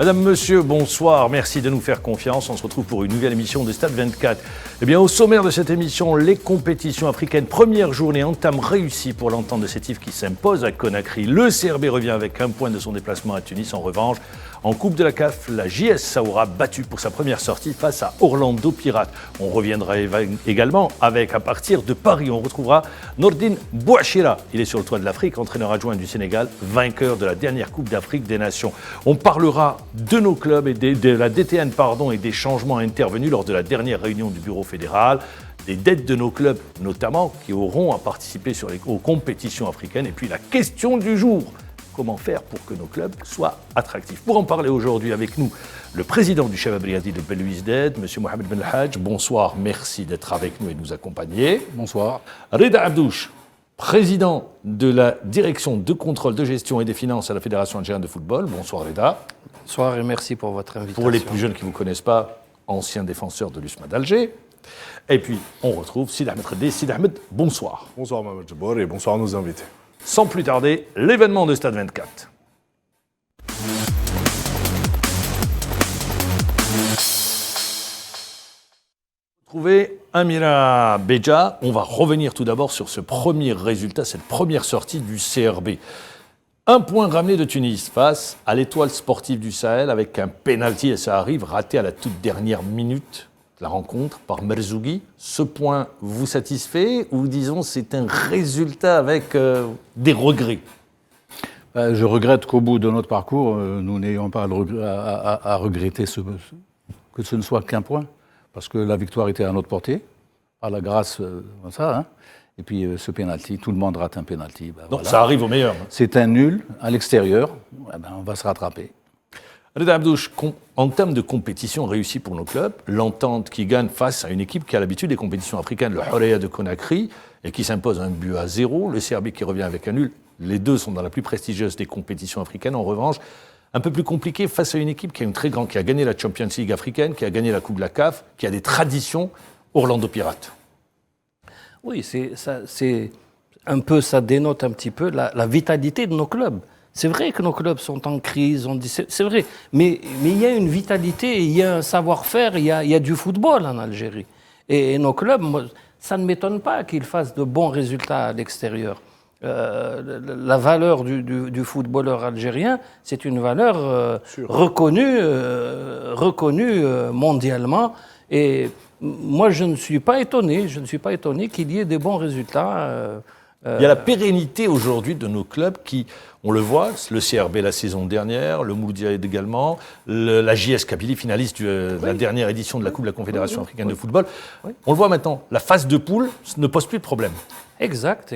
Madame, Monsieur, bonsoir. Merci de nous faire confiance. On se retrouve pour une nouvelle émission de Stade 24. Eh bien, au sommaire de cette émission, les compétitions africaines. Première journée, entame réussie pour l'entente de Sétif qui s'impose à Conakry. Le CRB revient avec un point de son déplacement à Tunis. En revanche, en Coupe de la CAF, la JS Saoura battue pour sa première sortie face à Orlando Pirates. On reviendra également avec, à partir de Paris, on retrouvera Nordine Bouachira. Il est sur le toit de l'Afrique, entraîneur adjoint du Sénégal, vainqueur de la dernière Coupe d'Afrique des Nations. On parlera de nos clubs et de la DTN et des changements intervenus lors de la dernière réunion du bureau fédéral, des dettes de nos clubs notamment qui auront à participer aux compétitions africaines. Et puis la question du jour, comment faire pour que nos clubs soient attractifs? Pour en parler aujourd'hui avec nous, le président du Shabab Riyadi de Belouizdad, M. Mohamed Ben Hadj. Bonsoir, merci d'être avec nous et de nous accompagner. Bonsoir. Reda Abdouche, président de la direction de contrôle de gestion et des finances à la Fédération algérienne de football. Bonsoir Reda. Bonsoir et merci pour votre invitation. Pour les plus jeunes qui ne vous connaissent pas, ancien défenseur de l'USMA d'Alger. Et puis, on retrouve Sid Ahmed Redé. Sid Ahmed, bonsoir. Bonsoir Mohamed Jabbar et bonsoir à nos invités. Sans plus tarder, l'événement de Stade 24. Trouver Amira Beja. On va revenir tout d'abord sur ce premier résultat, cette première sortie du CRB. Un point ramené de Tunis face à l'Étoile sportive du Sahel avec un pénalty, et ça arrive, raté à la toute dernière minute de la rencontre par Merzougui. Ce point vous satisfait ou disons c'est un résultat avec des regrets? Je regrette qu'au bout de notre parcours, nous n'ayons pas à regretter que ce ne soit qu'un point, parce que la victoire était à notre portée, par la grâce de ça, hein. Et puis ce pénalty, tout le monde rate un pénalty. Ben, Donc voilà. ça arrive au meilleur. C'est un nul à l'extérieur, on va se rattraper. Reda Abdouche, en termes de compétition réussie pour nos clubs, l'entente qui gagne face à une équipe qui a l'habitude des compétitions africaines, le Horeya de Conakry, et qui s'impose 1-0, le CRB qui revient avec un nul. Les deux sont dans la plus prestigieuse des compétitions africaines. En revanche, un peu plus compliqué face à une équipe qui a gagné la Champions League africaine, qui a gagné la Coupe de la CAF, qui a des traditions, Orlando Pirates. Oui, ça dénote un petit peu la vitalité de nos clubs. C'est vrai que nos clubs sont en crise, c'est vrai, mais il y a une vitalité, il y a un savoir-faire, il y a du football en Algérie. Et nos clubs, ça ne m'étonne pas qu'ils fassent de bons résultats à l'extérieur. La valeur du footballeur algérien, c'est une valeur reconnue mondialement. Et moi, je ne suis pas étonné qu'il y ait des bons résultats. Il y a la pérennité aujourd'hui de nos clubs qui, on le voit, le CRB la saison dernière, le Mouloudiaïd également, la JS Kabylie, finaliste de la dernière édition de la Coupe de la Confédération africaine de football. Oui. On le voit maintenant, la phase de poule ne pose plus de problème. Exact.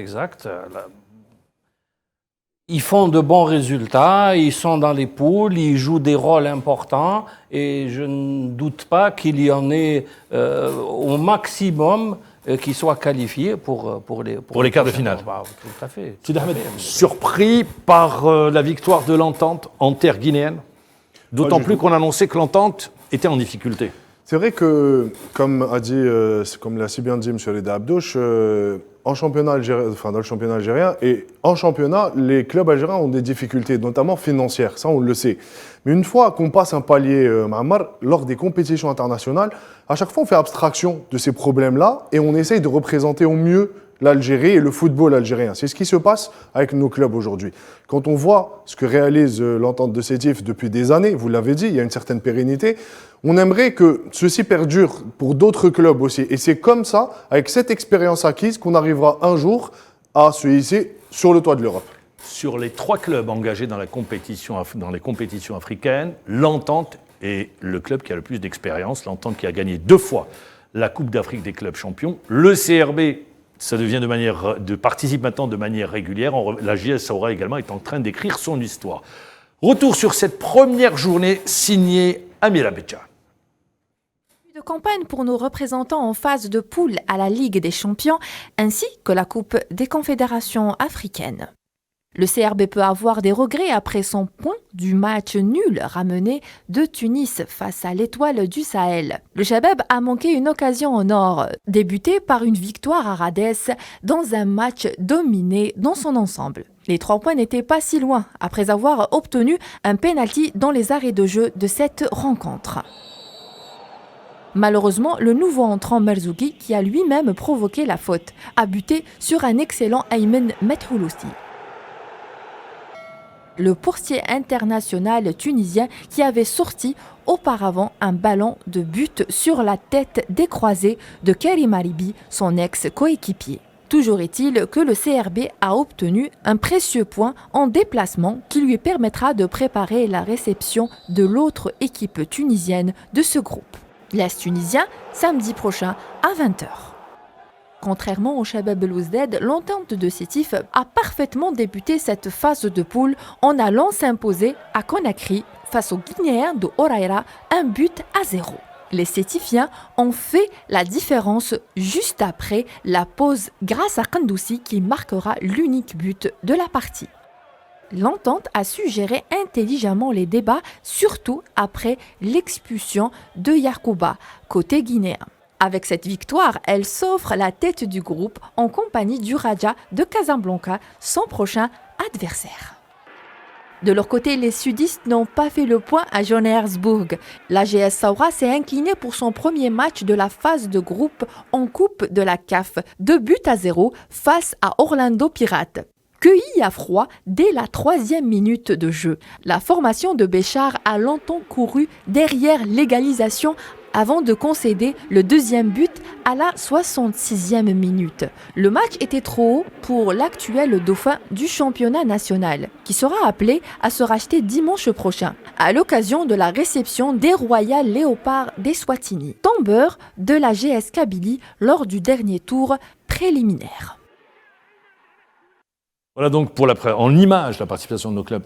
Ils font de bons résultats, ils sont dans les poules, ils jouent des rôles importants et je ne doute pas qu'il y en ait au maximum qui soient qualifiés pour les quarts de finale. Bah, tout à fait. Sid Ahmed, surpris par la victoire de l'Entente en terre guinéenne, d'autant plus qu'on annonçait que l'Entente était en difficulté. C'est vrai que, comme l'a si bien dit M. Reda Abdouche, dans le championnat algérien et en championnat, les clubs algériens ont des difficultés, notamment financières, ça on le sait. Mais une fois qu'on passe un palier, Ma'amar, lors des compétitions internationales, à chaque fois on fait abstraction de ces problèmes-là et on essaye de représenter au mieux l'Algérie et le football algérien. C'est ce qui se passe avec nos clubs aujourd'hui. Quand on voit ce que réalise l'entente de Sétif depuis des années, vous l'avez dit, il y a une certaine pérennité, on aimerait que ceci perdure pour d'autres clubs aussi. Et c'est comme ça, avec cette expérience acquise, qu'on arrivera un jour à se hisser sur le toit de l'Europe. Sur les 3 clubs engagés dans les compétitions africaines, l'Entente est le club qui a le plus d'expérience, l'Entente qui a gagné 2 fois la Coupe d'Afrique des clubs champions. Le CRB, ça participe maintenant de manière régulière. La JS Saoura également est en train d'écrire son histoire. Retour sur cette première journée signée Amira Beja. De campagne pour nos représentants en phase de poule à la Ligue des Champions, ainsi que la Coupe des Confédérations africaines. Le CRB peut avoir des regrets après son point du match nul ramené de Tunis face à l'Étoile du Sahel. Le Shabab a manqué une occasion au nord, débutée par une victoire à Radès dans un match dominé dans son ensemble. Les 3 points n'étaient pas si loin après avoir obtenu un pénalty dans les arrêts de jeu de cette rencontre. Malheureusement, le nouveau entrant Merzouki, qui a lui-même provoqué la faute, a buté sur un excellent Aymen Methouloussi. Le portier international tunisien qui avait sorti auparavant un ballon de but sur la tête décroisée de Karim Aribi, son ex-coéquipier. Toujours est-il que le CRB a obtenu un précieux point en déplacement qui lui permettra de préparer la réception de l'autre équipe tunisienne de ce groupe. L'Est tunisien, samedi prochain à 20h. Contrairement au Shabab Belouizdad, l'entente de Sétif a parfaitement débuté cette phase de poule en allant s'imposer à Conakry face aux Guinéens de Horaïra 1-0. Les Sétifiens ont fait la différence juste après la pause grâce à Kandoussi qui marquera l'unique but de la partie. L'entente a su gérer intelligemment les débats, surtout après l'expulsion de Yacouba, côté guinéen. Avec cette victoire, elle s'offre la tête du groupe en compagnie du Raja de Casablanca, son prochain adversaire. De leur côté, les sudistes n'ont pas fait le point à Johannesburg. L'AGS Saoura s'est incliné pour son premier match de la phase de groupe en Coupe de la CAF, 2-0 face à Orlando Pirates. Cueilli à froid dès la 3e minute de jeu, la formation de Béchar a longtemps couru derrière l'égalisation avant de concéder le 2e but à la 66e minute. Le match était trop haut pour l'actuel dauphin du championnat national, qui sera appelé à se racheter dimanche prochain, à l'occasion de la réception des Royal Léopards d'Eswatini, tombeur de la GS Kabylie lors du dernier tour préliminaire. Voilà donc pour en image la participation de nos clubs.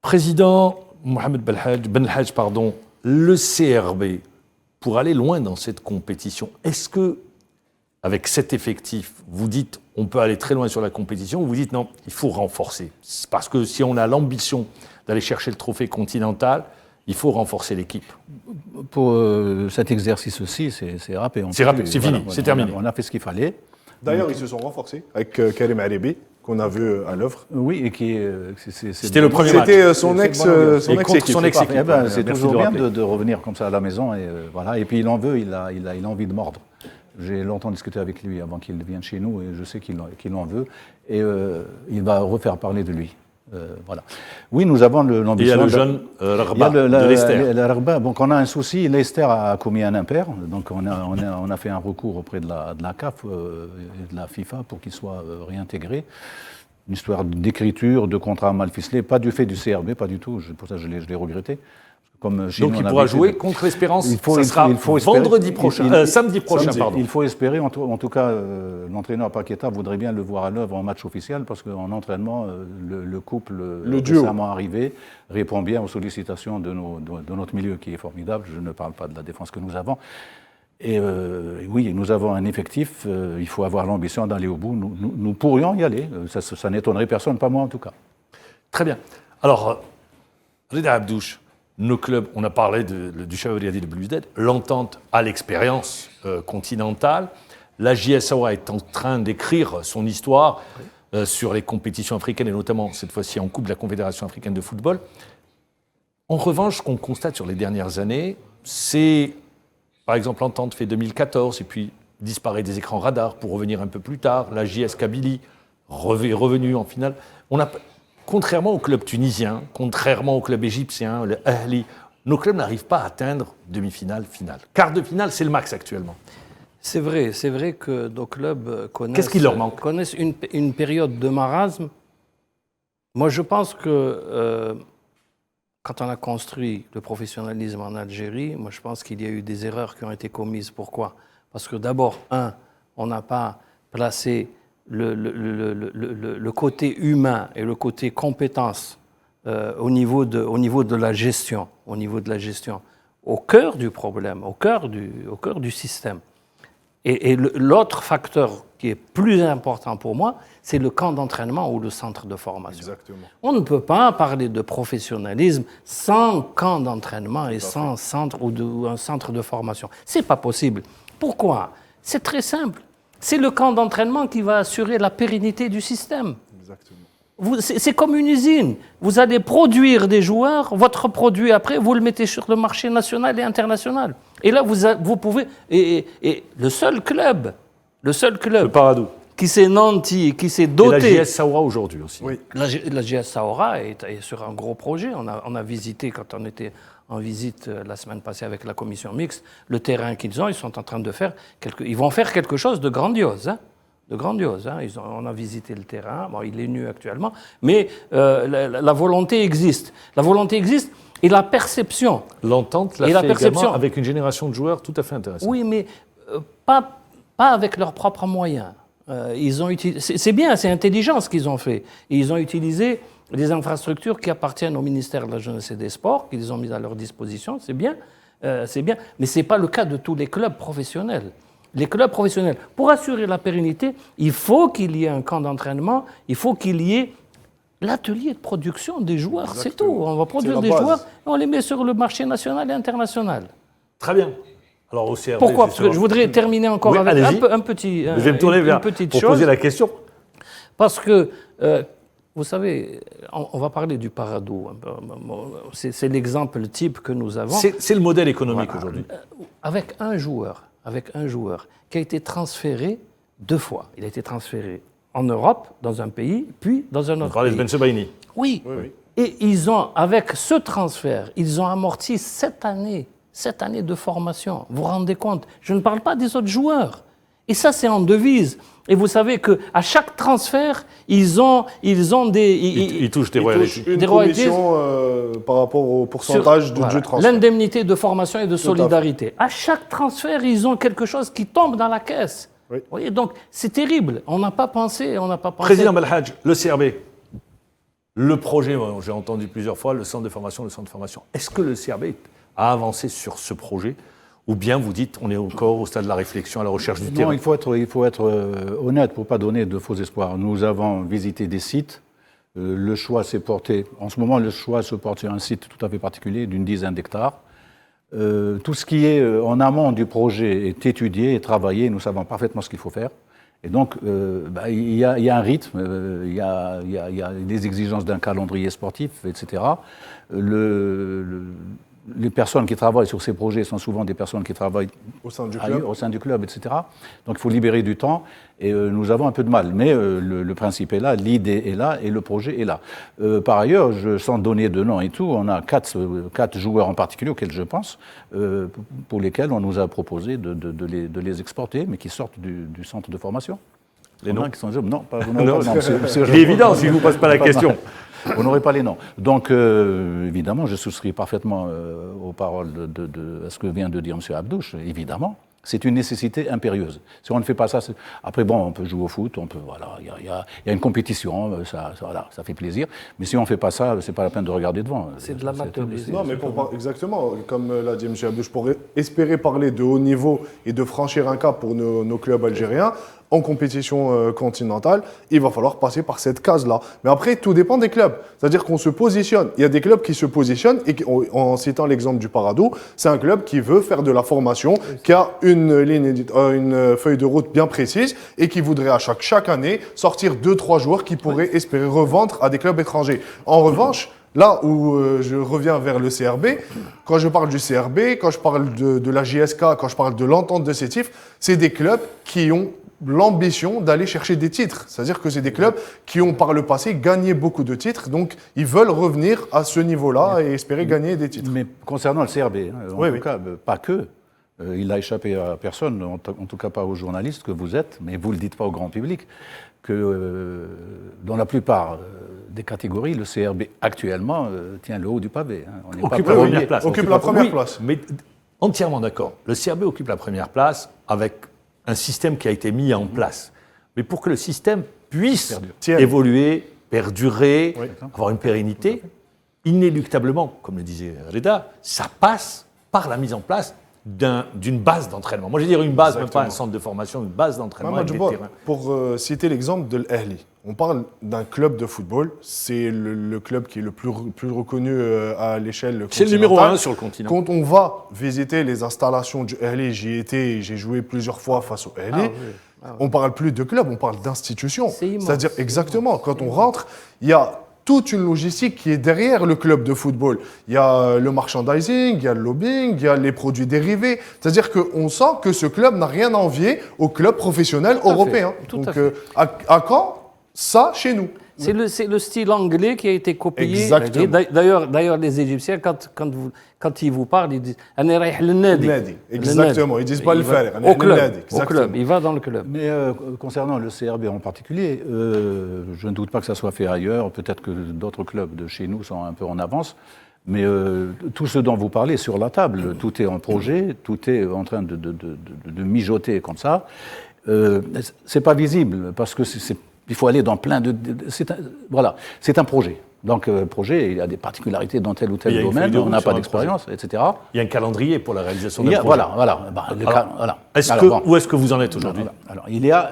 Président Mohamed Benhadj, le CRB, pour aller loin dans cette compétition, est-ce que, avec cet effectif, vous dites on peut aller très loin sur la compétition, ou vous dites non, il faut renforcer? Parce que si on a l'ambition d'aller chercher le trophée continental, il faut renforcer l'équipe. Pour cet exercice-ci, c'est râpé. C'est râpé, c'est fini, c'est terminé. On a fait ce qu'il fallait. D'ailleurs, ils se sont renforcés avec Karim Aribi, qu'on a vu à l'œuvre. Oui, et qui c'était le premier match. C'était son ex-équipe. C'est toujours bien de revenir comme ça à la maison. Et, voilà. Et puis il en veut, il a envie de mordre. J'ai longtemps discuté avec lui avant qu'il vienne chez nous et je sais qu'il en veut. Et il va refaire parler de lui. Voilà. Oui, nous avons l'ambition. Il y a le jeune Rarba de Leicester. Donc on a un souci. Leicester a commis un impair. Donc on a fait un recours auprès de la CAF et de la FIFA pour qu'il soit réintégré. Une histoire d'écriture, de contrat mal ficelé, pas du fait du CRB, pas du tout. Pour ça, je l'ai regretté. Comme donc il pourra jouer contre l'Espérance. Ça sera vendredi prochain, samedi prochain. Il faut espérer. En tout cas, l'entraîneur Paqueta voudrait bien le voir à l'œuvre en match officiel parce qu'en entraînement, le couple récemment arrivé répond bien aux sollicitations de notre milieu qui est formidable. Je ne parle pas de la défense que nous avons. Et oui, nous avons un effectif. Il faut avoir l'ambition d'aller au bout. Nous pourrions y aller. Ça n'étonnerait personne, pas moi en tout cas. Très bien. Alors, Rida Abdouche. Nos clubs, on a parlé du Shabab Riadi de Belouizdad, l'entente à l'expérience continentale. La JS Saoura est en train d'écrire son histoire sur les compétitions africaines et notamment cette fois-ci en Coupe de la Confédération africaine de football. En revanche, ce qu'on constate sur les dernières années, c'est par exemple l'entente fait 2014 et puis disparaît des écrans radars pour revenir un peu plus tard. La JS Kabylie revenue en finale. Contrairement aux clubs tunisiens, contrairement aux clubs égyptiens, le Ahli, nos clubs n'arrivent pas à atteindre demi-finale, finale. Quart de finale, c'est le max actuellement. C'est vrai que nos clubs connaissent, qu'est-ce qui leur manque ? Connaissent une période de marasme. Moi, je pense que quand on a construit le professionnalisme en Algérie, moi, je pense qu'il y a eu des erreurs qui ont été commises. Pourquoi ? Parce que d'abord, on n'a pas placé le côté humain et le côté compétence au niveau de la gestion, au cœur du problème, au cœur du système. Et l'autre facteur qui est plus important pour moi, c'est le camp d'entraînement ou le centre de formation. Exactement. On ne peut pas parler de professionnalisme sans camp d'entraînement et sans centre ou un centre de formation. C'est pas possible. Pourquoi ? C'est très simple. C'est le camp d'entraînement qui va assurer la pérennité du système. Exactement. C'est comme une usine. Vous allez produire des joueurs, votre produit après, vous le mettez sur le marché national et international. Et là, vous pouvez... Et le seul club Le Paradou. qui s'est nanti, qui s'est doté... Et la JS Saoura aujourd'hui aussi. Oui. La JS Saoura est sur un gros projet. On a visité, quand on était en visite la semaine passée avec la commission mixte, le terrain qu'ils ont. Ils sont en train de faire... Ils vont faire quelque chose de grandiose, hein. On a visité le terrain, bon, il est nu actuellement, mais la volonté existe. La volonté existe et la perception. L'entente l'a fait également avec une génération de joueurs tout à fait intéressante. Oui, mais pas avec leurs propres moyens. C'est bien, c'est intelligent ce qu'ils ont fait. Et ils ont utilisé des infrastructures qui appartiennent au ministère de la Jeunesse et des Sports, qu'ils ont mises à leur disposition, c'est bien, mais ce n'est pas le cas de tous les clubs professionnels. Les clubs professionnels, pour assurer la pérennité, il faut qu'il y ait un camp d'entraînement, il faut qu'il y ait l'atelier de production des joueurs, c'est tout. On va produire des joueurs et on les met sur le marché national et international. Très bien. Alors au CRB, pourquoi? Parce que je voudrais terminer encore avec un petit je vais me tourner vers pour poser la question. Parce que, vous savez, on va parler du Paradou. C'est l'exemple type que nous avons. C'est le modèle économique aujourd'hui. Avec un joueur qui a été transféré 2 fois. Il a été transféré en Europe, dans un pays, puis dans un autre pays. Ben Sebaini. Oui. Et avec ce transfert, ils ont amorti 7 années de formation. Vous vous rendez compte? Je ne parle pas des autres joueurs. Et ça, c'est en devise. Et vous savez qu'à chaque transfert, ils ont des... Ils touchent des royalties. Une commission par rapport au pourcentage du transfert. L'indemnité de formation et de solidarité. À chaque transfert, ils ont quelque chose qui tombe dans la caisse. Oui. Vous voyez, donc, c'est terrible. On n'a pas pensé. Président Belhadj, le CRB, le projet, j'ai entendu plusieurs fois, le centre de formation. Est-ce que le CRB a avancé sur ce projet ? Ou bien vous dites, on est encore au stade de la réflexion, à la recherche du terrain. Non, il faut être honnête pour ne pas donner de faux espoirs. Nous avons visité des sites. Le choix s'est porté. En ce moment, le choix se porte sur un site tout à fait particulier d'une dizaine d'hectares. Tout ce qui est en amont du projet est étudié et travaillé. Nous savons parfaitement ce qu'il faut faire. Et donc, il y a un rythme, il y a des exigences d'un calendrier sportif, etc. Les personnes qui travaillent sur ces projets sont souvent des personnes qui travaillent au sein du club, etc. Donc il faut libérer du temps et nous avons un peu de mal. Mais le principe est là, l'idée est là et le projet est là. Par ailleurs, sans donner de nom et tout, on a 4 joueurs en particulier auxquels je pense, pour lesquels on nous a proposé de les exporter, mais qui sortent du centre de formation. Les noms qui sont jeunes. Non, pas non, c'est évident si je ne vous pose pas la question. Vous n'aurez pas les noms. Donc, évidemment, je souscris parfaitement aux paroles à ce que vient de dire M. Abdouche. Évidemment, c'est une nécessité impérieuse. Si on ne fait pas ça, après, bon, on peut jouer au foot, il y a une compétition, ça fait plaisir. Mais si on ne fait pas ça, c'est pas la peine de regarder devant. C'est de l'amateurisme. Non, mais exactement, comme l'a dit M. Abdouche, pour espérer parler de haut niveau et de franchir un cap pour nos clubs algériens, en compétition continentale, il va falloir passer par cette case-là. Mais après, tout dépend des clubs. C'est-à-dire qu'on se positionne. Il y a des clubs qui se positionnent, et en citant l'exemple du Paradou, c'est un club qui veut faire de la formation, qui a une feuille de route bien précise, et qui voudrait à chaque année sortir 2-3 joueurs qui pourraient espérer revendre à des clubs étrangers. En revanche, là où je reviens vers le CRB, quand je parle du CRB, quand je parle de la JSK, quand je parle de l'entente de Sétif, c'est des clubs qui ont l'ambition d'aller chercher des titres. C'est-à-dire que c'est des clubs qui ont par le passé gagné beaucoup de titres, donc ils veulent revenir à ce niveau-là et espérer gagner des titres. Mais concernant le CRB, en tout cas, pas que, il n'a échappé à personne, en tout cas pas aux journalistes que vous êtes, mais vous ne le dites pas au grand public, que dans la plupart des catégories, le CRB actuellement tient le haut du pavé. On occupe la première place. Occupe la première place. Mais entièrement d'accord. Le CRB occupe la première place avec un système qui a été mis en place. Mais pour que le système puisse évoluer, perdurer, avoir une pérennité, inéluctablement, comme le disait Reda, ça passe par la mise en place d'une base d'entraînement. Moi, je veux dire une base, même pas un centre de formation, une base d'entraînement avec des terrains. Pour citer l'exemple de l'Ahli, on parle d'un club de football, c'est le club qui est le plus reconnu à l'échelle continentale. C'est le numéro 1 sur le continent. Quand on va visiter les installations du Ahli, j'y étais et j'ai joué plusieurs fois face au Ahli, On ne parle plus de club, on parle d'institution. C'est immense. C'est-à-dire, exactement, quand on rentre, il y a toute une logistique qui est derrière le club de football. Il y a le merchandising, il y a le lobbying, il y a les produits dérivés. C'est-à-dire qu'on sent que ce club n'a rien à envier au club professionnel européen. Donc, à quand ça chez nous? C'est le style anglais qui a été copié. Exactement. D'ailleurs, les Égyptiens, quand ils vous parlent, ils disent « Ana raïh l'nadi ». Exactement, ils disent pas le faire. Au club, il va dans le club. Mais concernant le CRB en particulier, je ne doute pas que ça soit fait ailleurs. Peut-être que d'autres clubs de chez nous sont un peu en avance. Mais tout ce dont vous parlez sur la table, tout est en projet, tout est en train de mijoter comme ça. C'est pas visible parce que il faut aller dans plein de... Voilà, c'est un projet. Donc, projet, il y a des particularités dans tel ou tel domaine, on n'a pas d'expérience, etc. Il y a un calendrier pour la réalisation d'un projet. Voilà. Où est-ce que vous en êtes aujourd'hui? Alors, il y a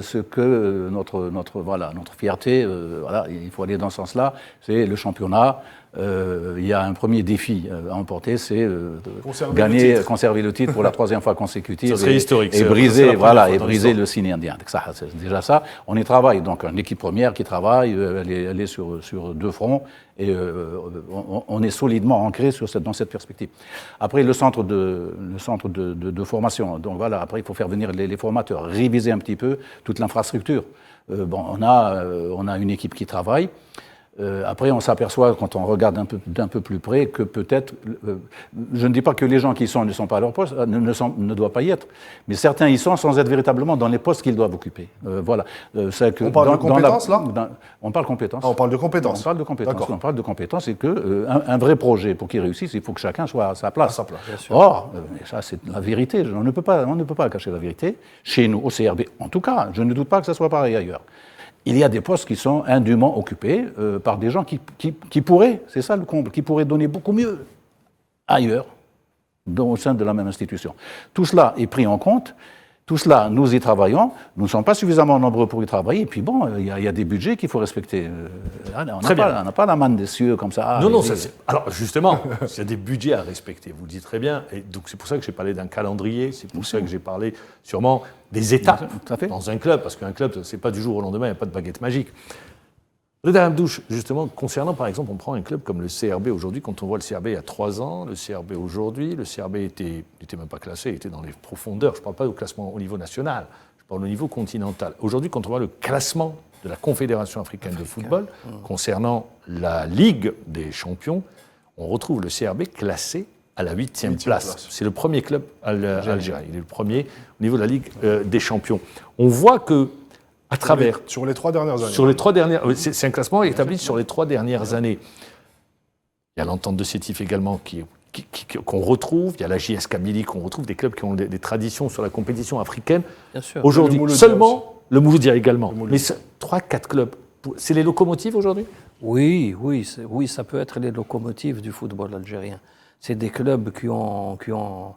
ce que notre fierté, il faut aller dans ce sens-là, c'est le championnat. Il y a un premier défi à emporter, c'est conserver le titre pour la 3e fois consécutive. Ça serait historique. Et briser le signe indien. C'est déjà ça. On y travaille. Donc, une équipe première qui travaille, elle est sur 2 fronts et on est solidement ancré dans cette perspective. Après, le centre de formation. Donc voilà, après, il faut faire venir les formateurs, réviser un petit peu toute l'infrastructure. On a une équipe qui travaille. Après, on s'aperçoit, quand on regarde d'un peu plus près, que peut-être, je ne dis pas que les gens qui ne sont pas à leur poste, ne doivent pas y être, mais certains y sont sans être véritablement dans les postes qu'ils doivent occuper. Voilà. On parle de compétences, là ? On parle compétences. On parle de compétences. On parle de compétences. On parle de compétences et qu'un vrai projet, pour qu'il réussisse, il faut que chacun soit à sa place. Or, ça, c'est la vérité. On ne peut pas cacher la vérité. Chez nous, au CRB, en tout cas, je ne doute pas que ça soit pareil ailleurs. Il y a des postes qui sont indûment occupés par des gens qui pourraient, c'est ça le comble, qui pourraient donner beaucoup mieux ailleurs, au sein de la même institution. Tout cela est pris en compte, tout cela, nous y travaillons, nous ne sommes pas suffisamment nombreux pour y travailler, et puis bon, il y a des budgets qu'il faut respecter. On n'a pas la manne des cieux comme ça. Alors justement, il y a des budgets à respecter, vous le dites très bien, et donc c'est pour ça que j'ai parlé d'un calendrier, c'est pour ça que j'ai parlé sûrement des étapes dans un club, parce qu'un club, c'est pas du jour au lendemain, il n'y a pas de baguette magique. Reda Hamdouche, justement, concernant par exemple, on prend un club comme le CRB aujourd'hui, quand on voit le CRB il y a 3 ans, le CRB aujourd'hui, le CRB n'était même pas classé, il était dans les profondeurs, je ne parle pas au classement au niveau national, je parle au niveau continental. Aujourd'hui, quand on voit le classement de la Confédération africaine de football, concernant la Ligue des champions, on retrouve le CRB classé à la 8e place. C'est le premier club algérien, il est le premier au niveau de la Ligue des champions. On voit que à travers... Sur les 3 dernières années. Sur les 3 dernières... C'est un classement établi sur les 3 dernières années. Il y a l'entente de Sétif également qu'on retrouve, il y a la JS Kabylie qu'on retrouve, des clubs qui ont des traditions sur la compétition africaine. Bien sûr. Aujourd'hui, seulement le Mouloudia également. Mais 3-4 clubs, c'est les locomotives aujourd'hui ? Oui, ça peut être les locomotives du football algérien. C'est des clubs qui sont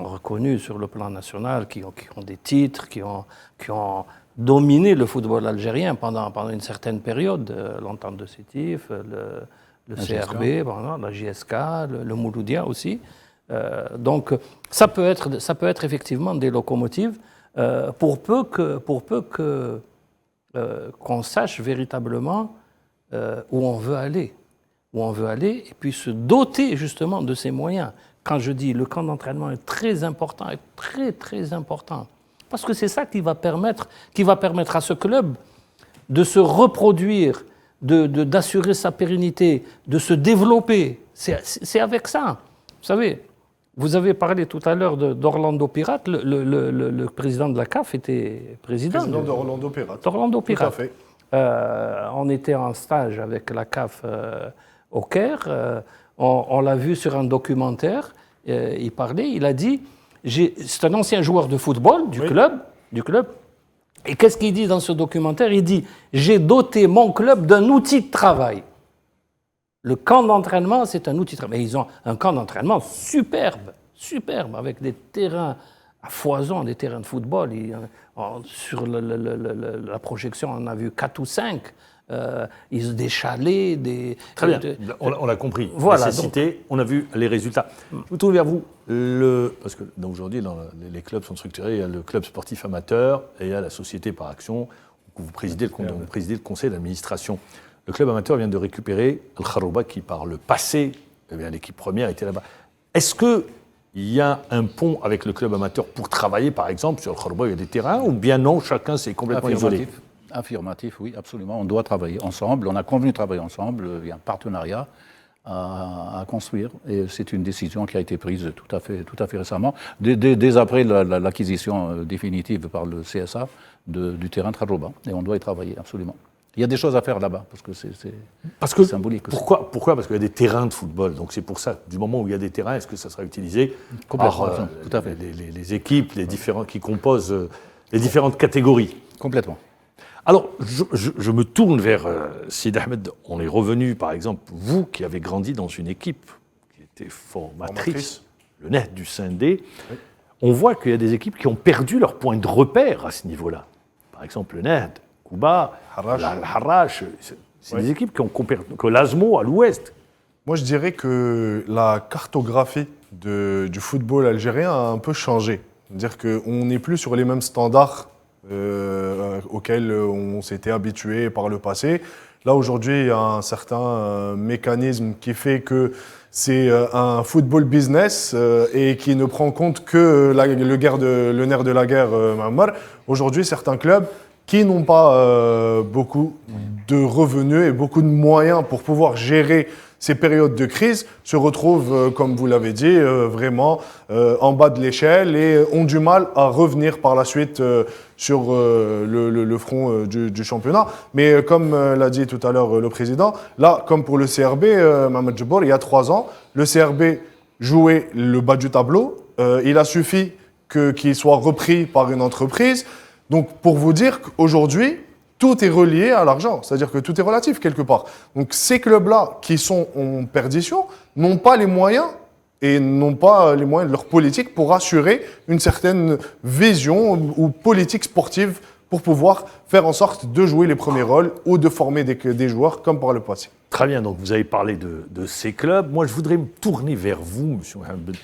reconnus sur le plan national, qui ont des titres, qui ont dominé le football algérien pendant une certaine période. L'entente de Sétif, le CRB, la JSK, le Mouloudia aussi. Donc ça peut être effectivement des locomotives pour peu qu'on sache véritablement où on veut aller. Et puis se doter justement de ces moyens. Quand je dis le camp d'entraînement est très important, est très très important, parce que c'est ça qui va permettre à ce club de se reproduire, d'assurer sa pérennité, de se développer. C'est avec ça. Vous savez, vous avez parlé tout à l'heure d'Orlando Pirates, le président de la CAF était président d'Orlando Pirates. D'Orlando Pirates. Tout à fait. On était en stage avec la CAF au Caire. On l'a vu sur un documentaire. Il parlait, il a dit, c'est un ancien joueur de football du club. Et qu'est-ce qu'il dit dans ce documentaire ? Il dit, j'ai doté mon club d'un outil de travail. Le camp d'entraînement, c'est un outil de travail. Mais ils ont un camp d'entraînement superbe, avec des terrains à foison des terrains de football. Sur la projection, on a vu 4 ou 5. Des chalets, Très bien, on l'a compris. Voilà, nécessité, on a vu les résultats. Je vous tourne vers vous. Parce que aujourd'hui, les clubs sont structurés. Il y a le club sportif amateur et il y a la société par action, où vous présidez le conseil d'administration. Le club amateur vient de récupérer Al-Kharouba qui, par le passé, l'équipe première était là-bas. Est-ce qu'il y a un pont avec le club amateur pour travailler, par exemple, sur Al-Kharouba, il y a des terrains, ou bien non, chacun s'est complètement isolé? Affirmatif, oui, absolument. On doit travailler ensemble. On a convenu de travailler ensemble. Il y a un partenariat à construire. Et c'est une décision qui a été prise tout à fait récemment, dès après l'acquisition définitive par le CSA du terrain de Kharouba. Et on doit y travailler, absolument. Il y a des choses à faire là-bas, parce que c'est symbolique. Pourquoi? Parce qu'il y a des terrains de football. Donc c'est pour ça, du moment où il y a des terrains, est-ce que ça sera utilisé par tout à fait. les équipes, qui composent les différentes catégories? Complètement. Alors, je me tourne vers Sid Ahmed. On est revenu, par exemple, vous qui avez grandi dans une équipe qui était formatrice, le NEHD du Sindé, oui. On voit qu'il y a des équipes qui ont perdu leur point de repère à ce niveau-là. Par exemple, le NEHD, Kouba, Harrach, c'est oui. Des équipes que l'ASMO à l'ouest. Moi, je dirais que la cartographie du football algérien a un peu changé. C'est-à-dire qu'on n'est plus sur les mêmes standards auxquels on s'était habitué par le passé. Là, aujourd'hui, il y a un certain mécanisme qui fait que c'est un football business et qui ne prend compte que le nerf de la guerre, Mammar. Aujourd'hui, certains clubs qui n'ont pas beaucoup de revenus et beaucoup de moyens pour pouvoir gérer ces périodes de crise se retrouvent, comme vous l'avez dit, vraiment en bas de l'échelle et ont du mal à revenir par la suite sur le front du championnat. Mais comme l'a dit tout à l'heure le président, là, comme pour le CRB, Mohamed Djebbour, il y a 3 ans, le CRB jouait le bas du tableau. Il a suffi qu'il soit repris par une entreprise. Donc, pour vous dire qu'aujourd'hui, tout est relié à l'argent, c'est-à-dire que tout est relatif quelque part. Donc ces clubs-là qui sont en perdition n'ont pas les moyens et n'ont pas les moyens de leur politique pour assurer une certaine vision ou politique sportive pour pouvoir faire en sorte de jouer les premiers rôles ou de former des joueurs comme par le passé. Très bien, donc vous avez parlé de ces clubs. Moi, je voudrais me tourner vers vous, M. Mohamed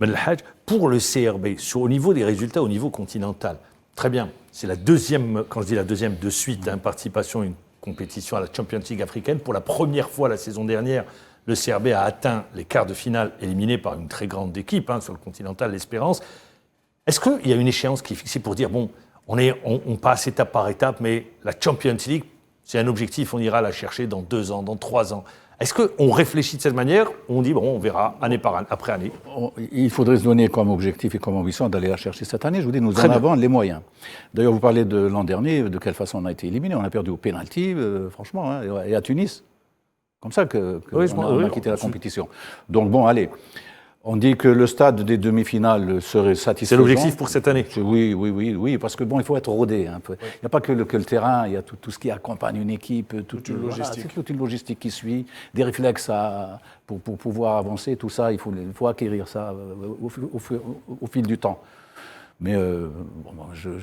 Ben El-Hadj, pour le CRB, au niveau des résultats au niveau continental. Très bien. C'est la deuxième, quand je dis la deuxième de suite, participation à une compétition à la Champions League africaine. Pour la première fois la saison dernière, le CRB a atteint les quarts de finale, éliminé par une très grande équipe sur le continental, l'Espérance. Est-ce qu'il y a une échéance qui est fixée pour dire, bon, on passe étape par étape, mais la Champions League, c'est un objectif, on ira la chercher dans 2 ans, dans 3 ans. Est-ce qu'on réfléchit de cette manière ou on dit, bon, on verra année après année? Il faudrait se donner comme objectif et comme ambition d'aller la chercher cette année. Je vous dis, nous en avons les moyens. D'ailleurs, vous parlez de l'an dernier, de quelle façon on a été éliminé. On a perdu au pénalty, franchement, et à Tunis. Comme ça qu'on a quitté la compétition. Donc bon, allez. On dit que le stade des demi-finales serait satisfaisant. C'est l'objectif pour cette année? Oui, parce que bon, il faut être rodé un peu. Il n'y a pas que le terrain, il y a tout ce qui accompagne une équipe, toute une logistique. C'est toute une logistique qui suit, des réflexes pour pouvoir avancer, tout ça, il faut acquérir ça au fil du temps. Mais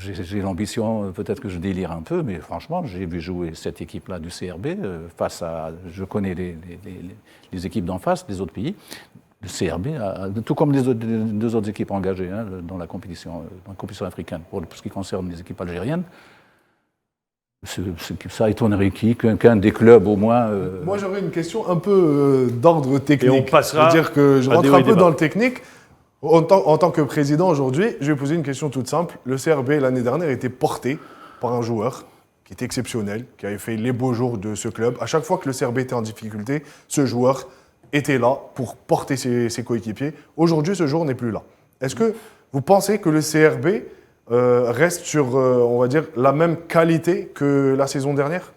j'ai l'ambition, peut-être que je délire un peu, mais franchement, j'ai vu jouer cette équipe-là du CRB face à... Je connais les équipes d'en face, des autres pays. Le CRB, tout comme les 2 autres équipes engagées dans la compétition africaine, pour ce qui concerne les équipes algériennes, ça étonnerait qu'un des clubs au moins... Moi j'aurais une question un peu d'ordre technique. Et on passera. C'est-à-dire que je rentre un peu dans le technique. En tant que président aujourd'hui, je vais poser une question toute simple. Le CRB l'année dernière était porté par un joueur qui était exceptionnel, qui avait fait les beaux jours de ce club. À chaque fois que le CRB était en difficulté, ce joueur était là pour porter ses coéquipiers. Aujourd'hui, ce jour n'est plus là. Est-ce que vous pensez que le CRB reste sur, on va dire, la même qualité que la saison dernière?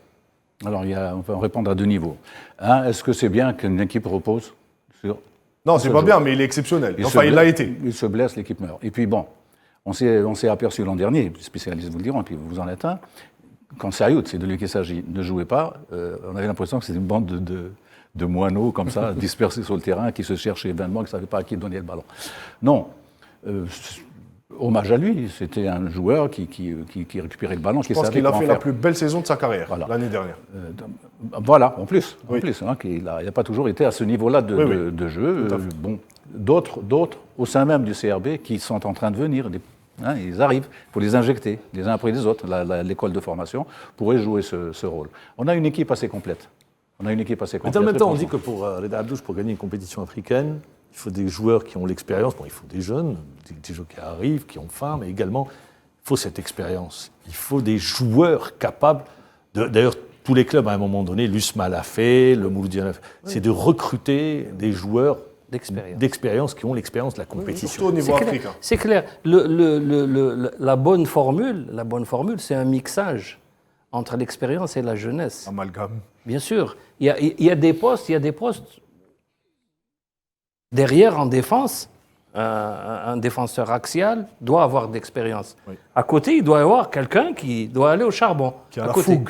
Alors, on va répondre à 2 niveaux. Est-ce que c'est bien qu'une équipe repose sur... Non, c'est pas bien, mais il est exceptionnel. Il l'a été. Il se blesse, l'équipe meurt. Et puis bon, on s'est aperçu l'an dernier, les spécialistes vous le diront, et puis vous en êtes un, quand Sayoud, c'est de lui qu'il s'agit, ne jouait pas, on avait l'impression que c'était une bande de moineaux comme ça, dispersés sur le terrain, qui se cherchaient vainement, qui ne savaient pas à qui donner le ballon. Non. hommage à lui. C'était un joueur qui récupérait le ballon. Je pense qu'il a fait la plus belle saison de sa carrière l'année dernière. Voilà, en plus. Il n'a pas toujours été à ce niveau-là de jeu. Bon, d'autres au sein même du CRB qui sont en train de venir. Ils arrivent, il faut les injecter les uns après les autres. L'école de formation pourrait jouer ce rôle. On a une équipe assez complète. Mais dans le même temps, on dit que pour Reda Abdouche, pour gagner une compétition africaine, il faut des joueurs qui ont l'expérience. Bon, il faut des jeunes, des joueurs qui arrivent, qui ont faim, mais également, il faut cette expérience. Il faut des joueurs capables de... D'ailleurs, tous les clubs, à un moment donné, l'USMA l'a fait, le Mouloudia l'a fait, c'est de recruter des joueurs d'expérience qui ont l'expérience de la compétition. Surtout au niveau africain. C'est clair. La bonne formule, c'est un mixage entre l'expérience et la jeunesse. Amalgame. Bien sûr. Il y a des postes. Derrière, en défense, un défenseur axial doit avoir d'expérience. Oui. À côté, il doit y avoir quelqu'un qui doit aller au charbon. Qui a la fougue.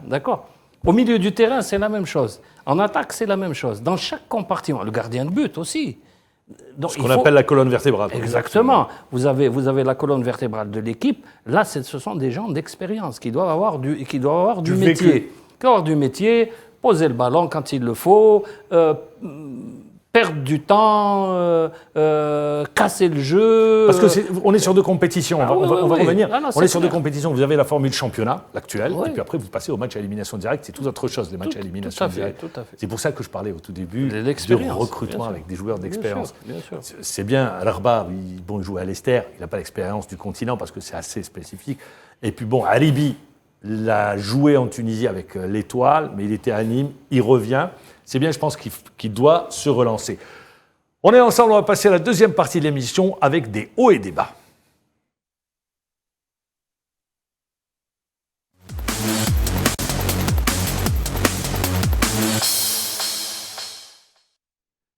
D'accord. Au milieu du terrain, c'est la même chose. En attaque, c'est la même chose. Dans chaque compartiment, le gardien de but aussi. Donc, ce qu'on appelle la colonne vertébrale. Exactement. Vous avez la colonne vertébrale de l'équipe. Là, ce sont des gens d'expérience qui doivent avoir du métier. Qui doivent avoir du métier, poser le ballon quand il le faut, perdre du temps, casser le jeu. Parce qu'on est sur deux compétitions, on va revenir. On est sur deux compétitions. Vous avez la formule championnat, l'actuelle, et puis après vous passez au match à élimination directe. C'est tout autre chose, les matchs à élimination directe. Tout à fait. C'est pour ça que je parlais au tout début de recrutement avec des joueurs d'expérience. C'est bien, Al-Arba, il joue à Leicester, il n'a pas l'expérience du continent parce que c'est assez spécifique. Et puis bon, Alibi, il a joué en Tunisie avec l'Étoile, mais il était à Nîmes, il revient. C'est bien, je pense qu'il doit se relancer. On est ensemble, on va passer à la deuxième partie de l'émission avec des hauts et des bas.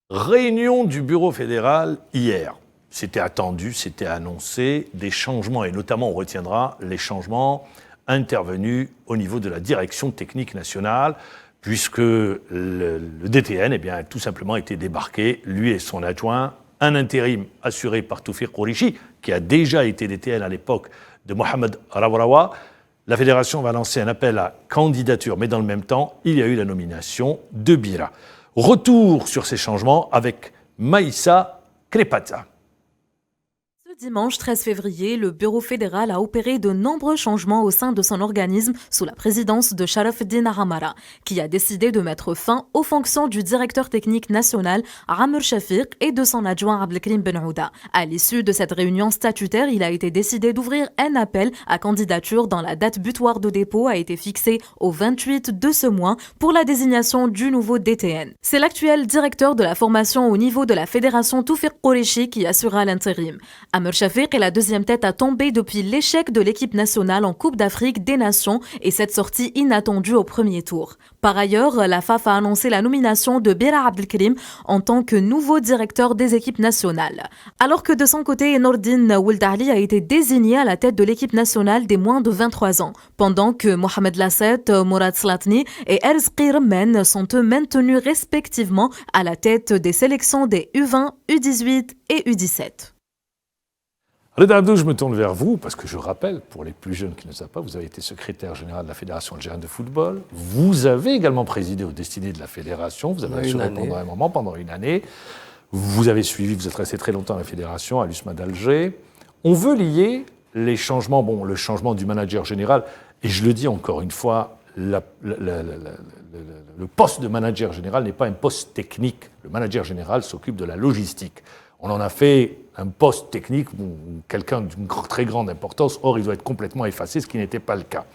Réunion du bureau fédéral hier. C'était attendu, c'était annoncé, des changements, et notamment on retiendra les changements intervenus au niveau de la direction technique nationale, puisque le DTN a tout simplement été débarqué, lui et son adjoint, un intérim assuré par Toufir Kourichi, qui a déjà été DTN à l'époque de Mohamed Rawarawa. La fédération va lancer un appel à candidature, mais dans le même temps, il y a eu la nomination de Bira. Retour sur ces changements avec Maïssa Krepata. Dimanche 13 février, le bureau fédéral a opéré de nombreux changements au sein de son organisme sous la présidence de Sharafeddine Hamara, qui a décidé de mettre fin aux fonctions du directeur technique national Amr Shafiq et de son adjoint Abdelkrim Benouda. À l'issue de cette réunion statutaire, il a été décidé d'ouvrir un appel à candidature dont la date butoir de dépôt a été fixée au 28 de ce mois pour la désignation du nouveau DTN. C'est l'actuel directeur de la formation au niveau de la fédération Toufir Kourichi qui assurera l'intérim. Amr Shafiq est la deuxième tête à tomber depuis l'échec de l'équipe nationale en Coupe d'Afrique des Nations et cette sortie inattendue au premier tour. Par ailleurs, la FAF a annoncé la nomination de Bira Abdelkrim en tant que nouveau directeur des équipes nationales. Alors que de son côté, Nordine Ouldali a été désigné à la tête de l'équipe nationale des moins de 23 ans, pendant que Mohamed Lasset, Mourad Slatni et Erzqi Remmen sont eux maintenus respectivement à la tête des sélections des U20, U18 et U17. Reda Abdouche, je me tourne vers vous, parce que je rappelle, pour les plus jeunes qui ne le savent pas, vous avez été secrétaire général de la Fédération algérienne de football. Vous avez également présidé aux destinées de la Fédération. Vous avez assuré pendant une année. Vous avez suivi, vous êtes resté très longtemps à la Fédération, à l'USMA d'Alger. On veut lier les changements, le changement du manager général, et je le dis encore une fois, le poste de manager général n'est pas un poste technique. Le manager général s'occupe de la logistique. On en a fait un poste technique ou quelqu'un d'une très grande importance, or il doit être complètement effacé, ce qui n'était pas le cas.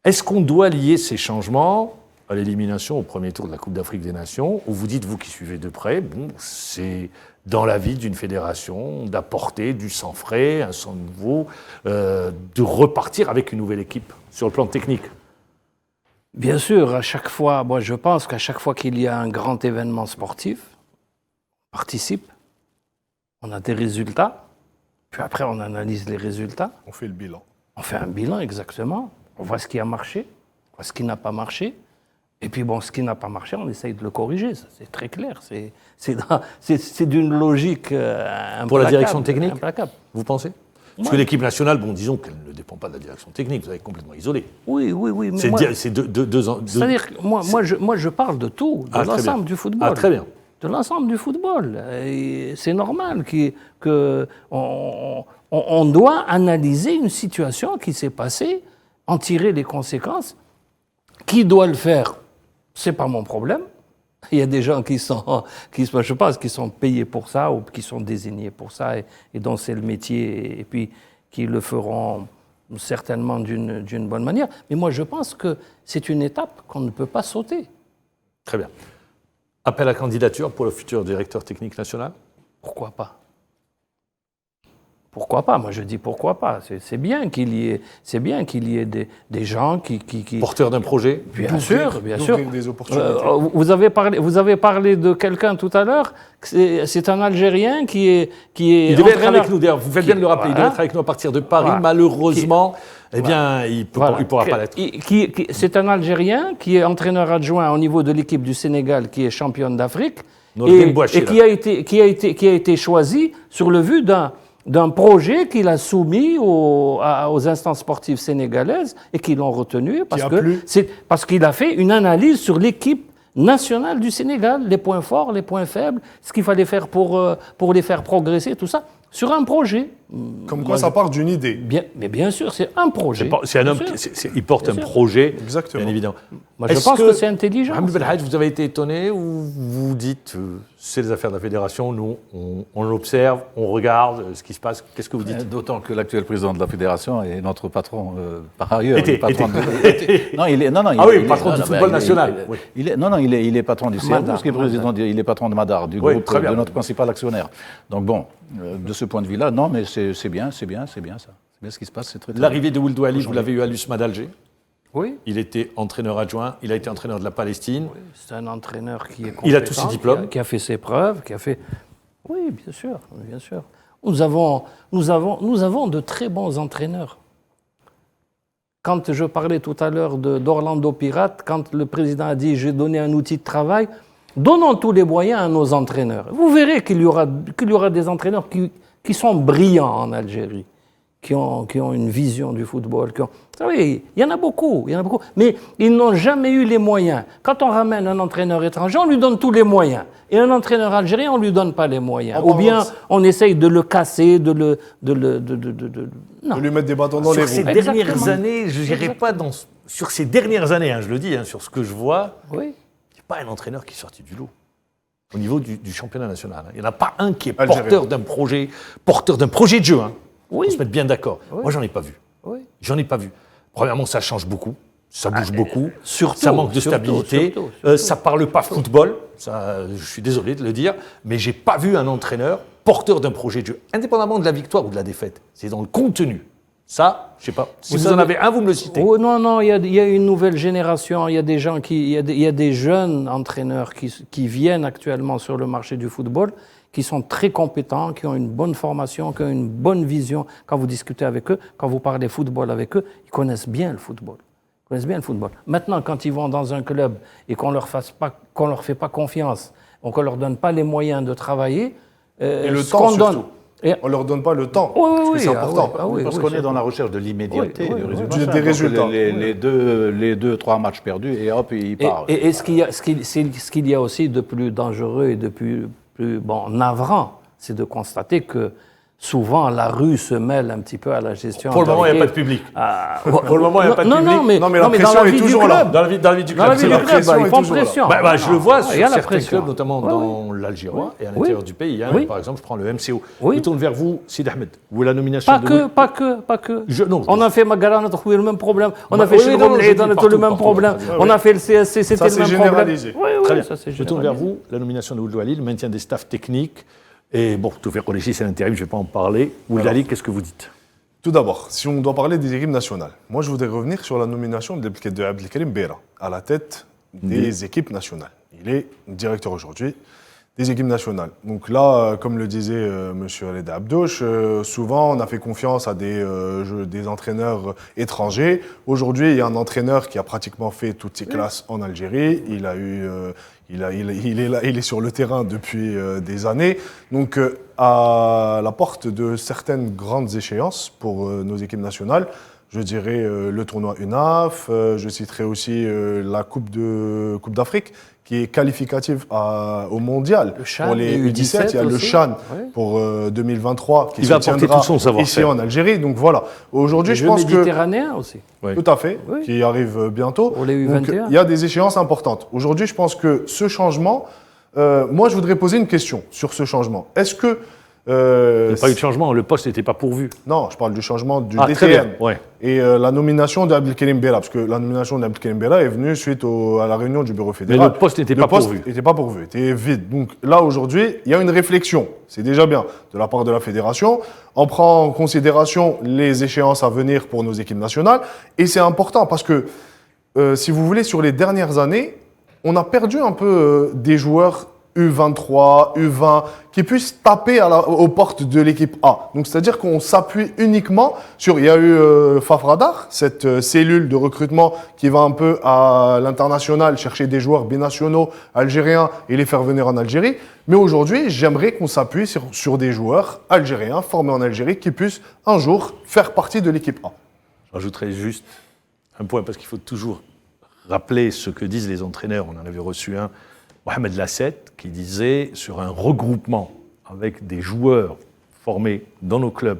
Est-ce qu'on doit lier ces changements à l'élimination au premier tour de la Coupe d'Afrique des Nations, où vous dites, vous qui suivez de près, c'est dans la vie d'une fédération d'apporter du sang frais, un sang nouveau, de repartir avec une nouvelle équipe sur le plan technique? Bien sûr, à chaque fois, moi je pense qu'à chaque fois qu'il y a un grand événement sportif, on participe. On a des résultats, puis après on analyse les résultats. On fait le bilan. On fait un bilan, exactement. On voit ce qui a marché, on voit ce qui n'a pas marché. Et puis bon, ce qui n'a pas marché, on essaye de le corriger, ça, c'est très clair. C'est d'une logique implacable. Pour la direction technique, implacable. vous pensez? Parce que l'équipe nationale, bon, disons qu'elle ne dépend pas de la direction technique, vous êtes complètement isolé. Oui. Mais c'est deux ans. C'est-à-dire que moi, je parle de tout, de l'ensemble du football. Ah, très bien. De l'ensemble du football. Et c'est normal qu'on doit analyser une situation qui s'est passée, en tirer les conséquences. Qui doit le faire? C'est pas mon problème. Il y a des gens qui sont payés pour ça ou qui sont désignés pour ça et dont c'est le métier et puis qui le feront certainement d'une bonne manière. Mais moi, je pense que c'est une étape qu'on ne peut pas sauter. Très bien. Appel à candidature pour le futur directeur technique national? Pourquoi pas? Pourquoi pas? Moi, je dis pourquoi pas. C'est bien qu'il y ait des gens qui... Porteurs d'un projet? Bien sûr. Des opportunités. Vous avez parlé de quelqu'un tout à l'heure. C'est un Algérien qui est il devait être avec nous, d'ailleurs. Vous faites bien de le rappeler. Il devait être avec nous à partir de Paris. Voilà. Malheureusement, il ne pourra pas l'être. C'est un Algérien qui est entraîneur adjoint au niveau de l'équipe du Sénégal, qui est championne d'Afrique, et qui a été choisi sur le vu d'un projet qu'il a soumis aux instances sportives sénégalaises et qui l'ont retenu parce qu'il a fait une analyse sur l'équipe nationale du Sénégal, les points forts, les points faibles, ce qu'il fallait faire pour les faire progresser, tout ça, sur un projet. Comme quoi, ça part d'une idée. Mais bien sûr, c'est un projet. C'est un homme il porte un projet, exactement. bien évidemment. Moi, je pense que c'est intelligent. Mohamed Belhadj, vous avez été étonné ou vous dites c'est les affaires de la fédération, nous on l'observe, on regarde ce qui se passe. Qu'est-ce que vous dites? D'autant que l'actuel président de la fédération est notre patron par ailleurs. Patron du football national. Il est patron du CRDOUS, il est patron de Madar, du groupe de notre principal actionnaire. Donc bon, de ce point de vue-là, non, mais c'est bien ça. C'est bien ce qui se passe, c'est très bien. L'arrivée de Ould Ouali, vous l'avez eu à l'USMA d'Alger. Oui. Il était entraîneur adjoint, il a été entraîneur de la Palestine. Oui, c'est un entraîneur qui est compétent. Il a tous ses diplômes. Qui a fait ses preuves, Oui, bien sûr. Nous avons de très bons entraîneurs. Quand je parlais tout à l'heure d'Orlando Pirates, quand le président a dit « j'ai donné un outil de travail », donnons tous les moyens à nos entraîneurs. Vous verrez qu'il y aura des entraîneurs qui sont brillants en Algérie, qui ont une vision du football. Vous savez, il y en a beaucoup, mais ils n'ont jamais eu les moyens. Quand on ramène un entraîneur étranger, on lui donne tous les moyens. Et un entraîneur algérien, on ne lui donne pas les moyens. Ou bien on essaye de le casser, de lui mettre des bâtons dans les roues. Sur ces dernières années, je n'irai pas sur ces dernières années, je le dis, sur ce que je vois, il n'y a pas un entraîneur qui est sorti du lot. Au niveau du championnat national. Il n'y en a pas un qui est porteur d'un projet de jeu. On se met bien d'accord. Oui. Moi, j'en ai pas vu. Oui. J'en ai pas vu. Premièrement, ça change beaucoup. Ça bouge beaucoup. Surtout, ça manque de stabilité. Surtout. Ça parle pas football. Ça, je suis désolé de le dire. Mais j'ai pas vu un entraîneur porteur d'un projet de jeu, indépendamment de la victoire ou de la défaite. C'est dans le contenu. Ça, je sais pas. Si vous en avez un, vous me le citez. Oh, non, il y a une nouvelle génération. Il y a des gens il y a des jeunes entraîneurs qui viennent actuellement sur le marché du football, qui sont très compétents, qui ont une bonne formation, qui ont une bonne vision. Quand vous discutez avec eux, quand vous parlez football avec eux, ils connaissent bien le football. Maintenant, quand ils vont dans un club et qu'on leur fait pas confiance, qu'on leur donne pas les moyens de travailler, et le temps surtout. On ne leur donne pas le temps, oui, c'est important. Parce qu'on est dans la recherche de l'immédiateté des résultats. Les 2-3 matchs perdus et hop, ils partent. Et ce qu'il y a aussi de plus dangereux et de plus navrant, c'est de constater que souvent, la rue se mêle un petit peu à la gestion. Pour le moment, il n'y a pas de public. Pour le moment, il n'y a pas de public. Non, mais la pression est toujours là. Dans la vie du club, c'est la pression. Ils font pression. Je le vois sur certains clubs, notamment dans l'Algérois et à l'intérieur du pays. Par exemple, je prends le MCO. Je tourne vers vous, Sid Ahmed. Où la nomination Pas que. On a fait Magara, on a trouvé le même problème. On a fait Chilgoum, on a tout le même problème. On a fait le CSC, c'était le même problème. Très bien. Je tourne vers vous, la nomination de Ould Ouali, le maintien des staffs techniques. Et bon, tout faire Collégis, c'est l'intérim, je ne vais pas en parler. Ould Ouali, qu'est-ce que vous dites? Tout d'abord, si on doit parler des équipes nationales, moi je voudrais revenir sur la nomination de Abdelkarim Beira à la tête des équipes nationales. Il est directeur aujourd'hui des équipes nationales. Donc là, comme le disait Monsieur Reda Abdouche, souvent on a fait confiance à des entraîneurs étrangers. Aujourd'hui, il y a un entraîneur qui a pratiquement fait toutes ses classes en Algérie. Il est sur le terrain depuis des années. Donc à la porte de certaines grandes échéances pour nos équipes nationales, je dirais le tournoi UNAF, je citerai aussi la Coupe d'Afrique, qui est qualificative au mondial. Pour les U17, il y a le CHAN pour 2023 qui se tiendra ici en Algérie. Donc voilà, aujourd'hui je pense que... méditerranéen aussi. Tout à fait, qui arrive bientôt. Pour les U21. Donc, il y a des échéances importantes. Aujourd'hui, je pense que ce changement... moi, je voudrais poser une question sur ce changement. Est-ce que... il n'y a pas eu de changement, le poste n'était pas pourvu. Non, je parle du changement du DTN. Très bien. Ouais. Et la nomination d'Abdelkerim Bella, parce que la nomination d'Abdelkerim Bella est venue suite à la réunion du bureau fédéral. Mais le poste n'était pas pourvu. Le poste n'était pas pourvu, était vide. Donc là, aujourd'hui, il y a une réflexion, c'est déjà bien, de la part de la fédération. On prend en considération les échéances à venir pour nos équipes nationales. Et c'est important parce que, si vous voulez, sur les dernières années, on a perdu un peu des joueurs U23, U20, qui puissent taper aux portes de l'équipe A. Donc, c'est-à-dire qu'on s'appuie uniquement sur... Il y a eu Fafradar, cette cellule de recrutement qui va un peu à l'international chercher des joueurs binationaux algériens et les faire venir en Algérie. Mais aujourd'hui, j'aimerais qu'on s'appuie sur des joueurs algériens formés en Algérie qui puissent un jour faire partie de l'équipe A. J'ajouterais juste un point, parce qu'il faut toujours rappeler ce que disent les entraîneurs. On en avait reçu un, Mohamed Lassette, qui disait sur un regroupement avec des joueurs formés dans nos clubs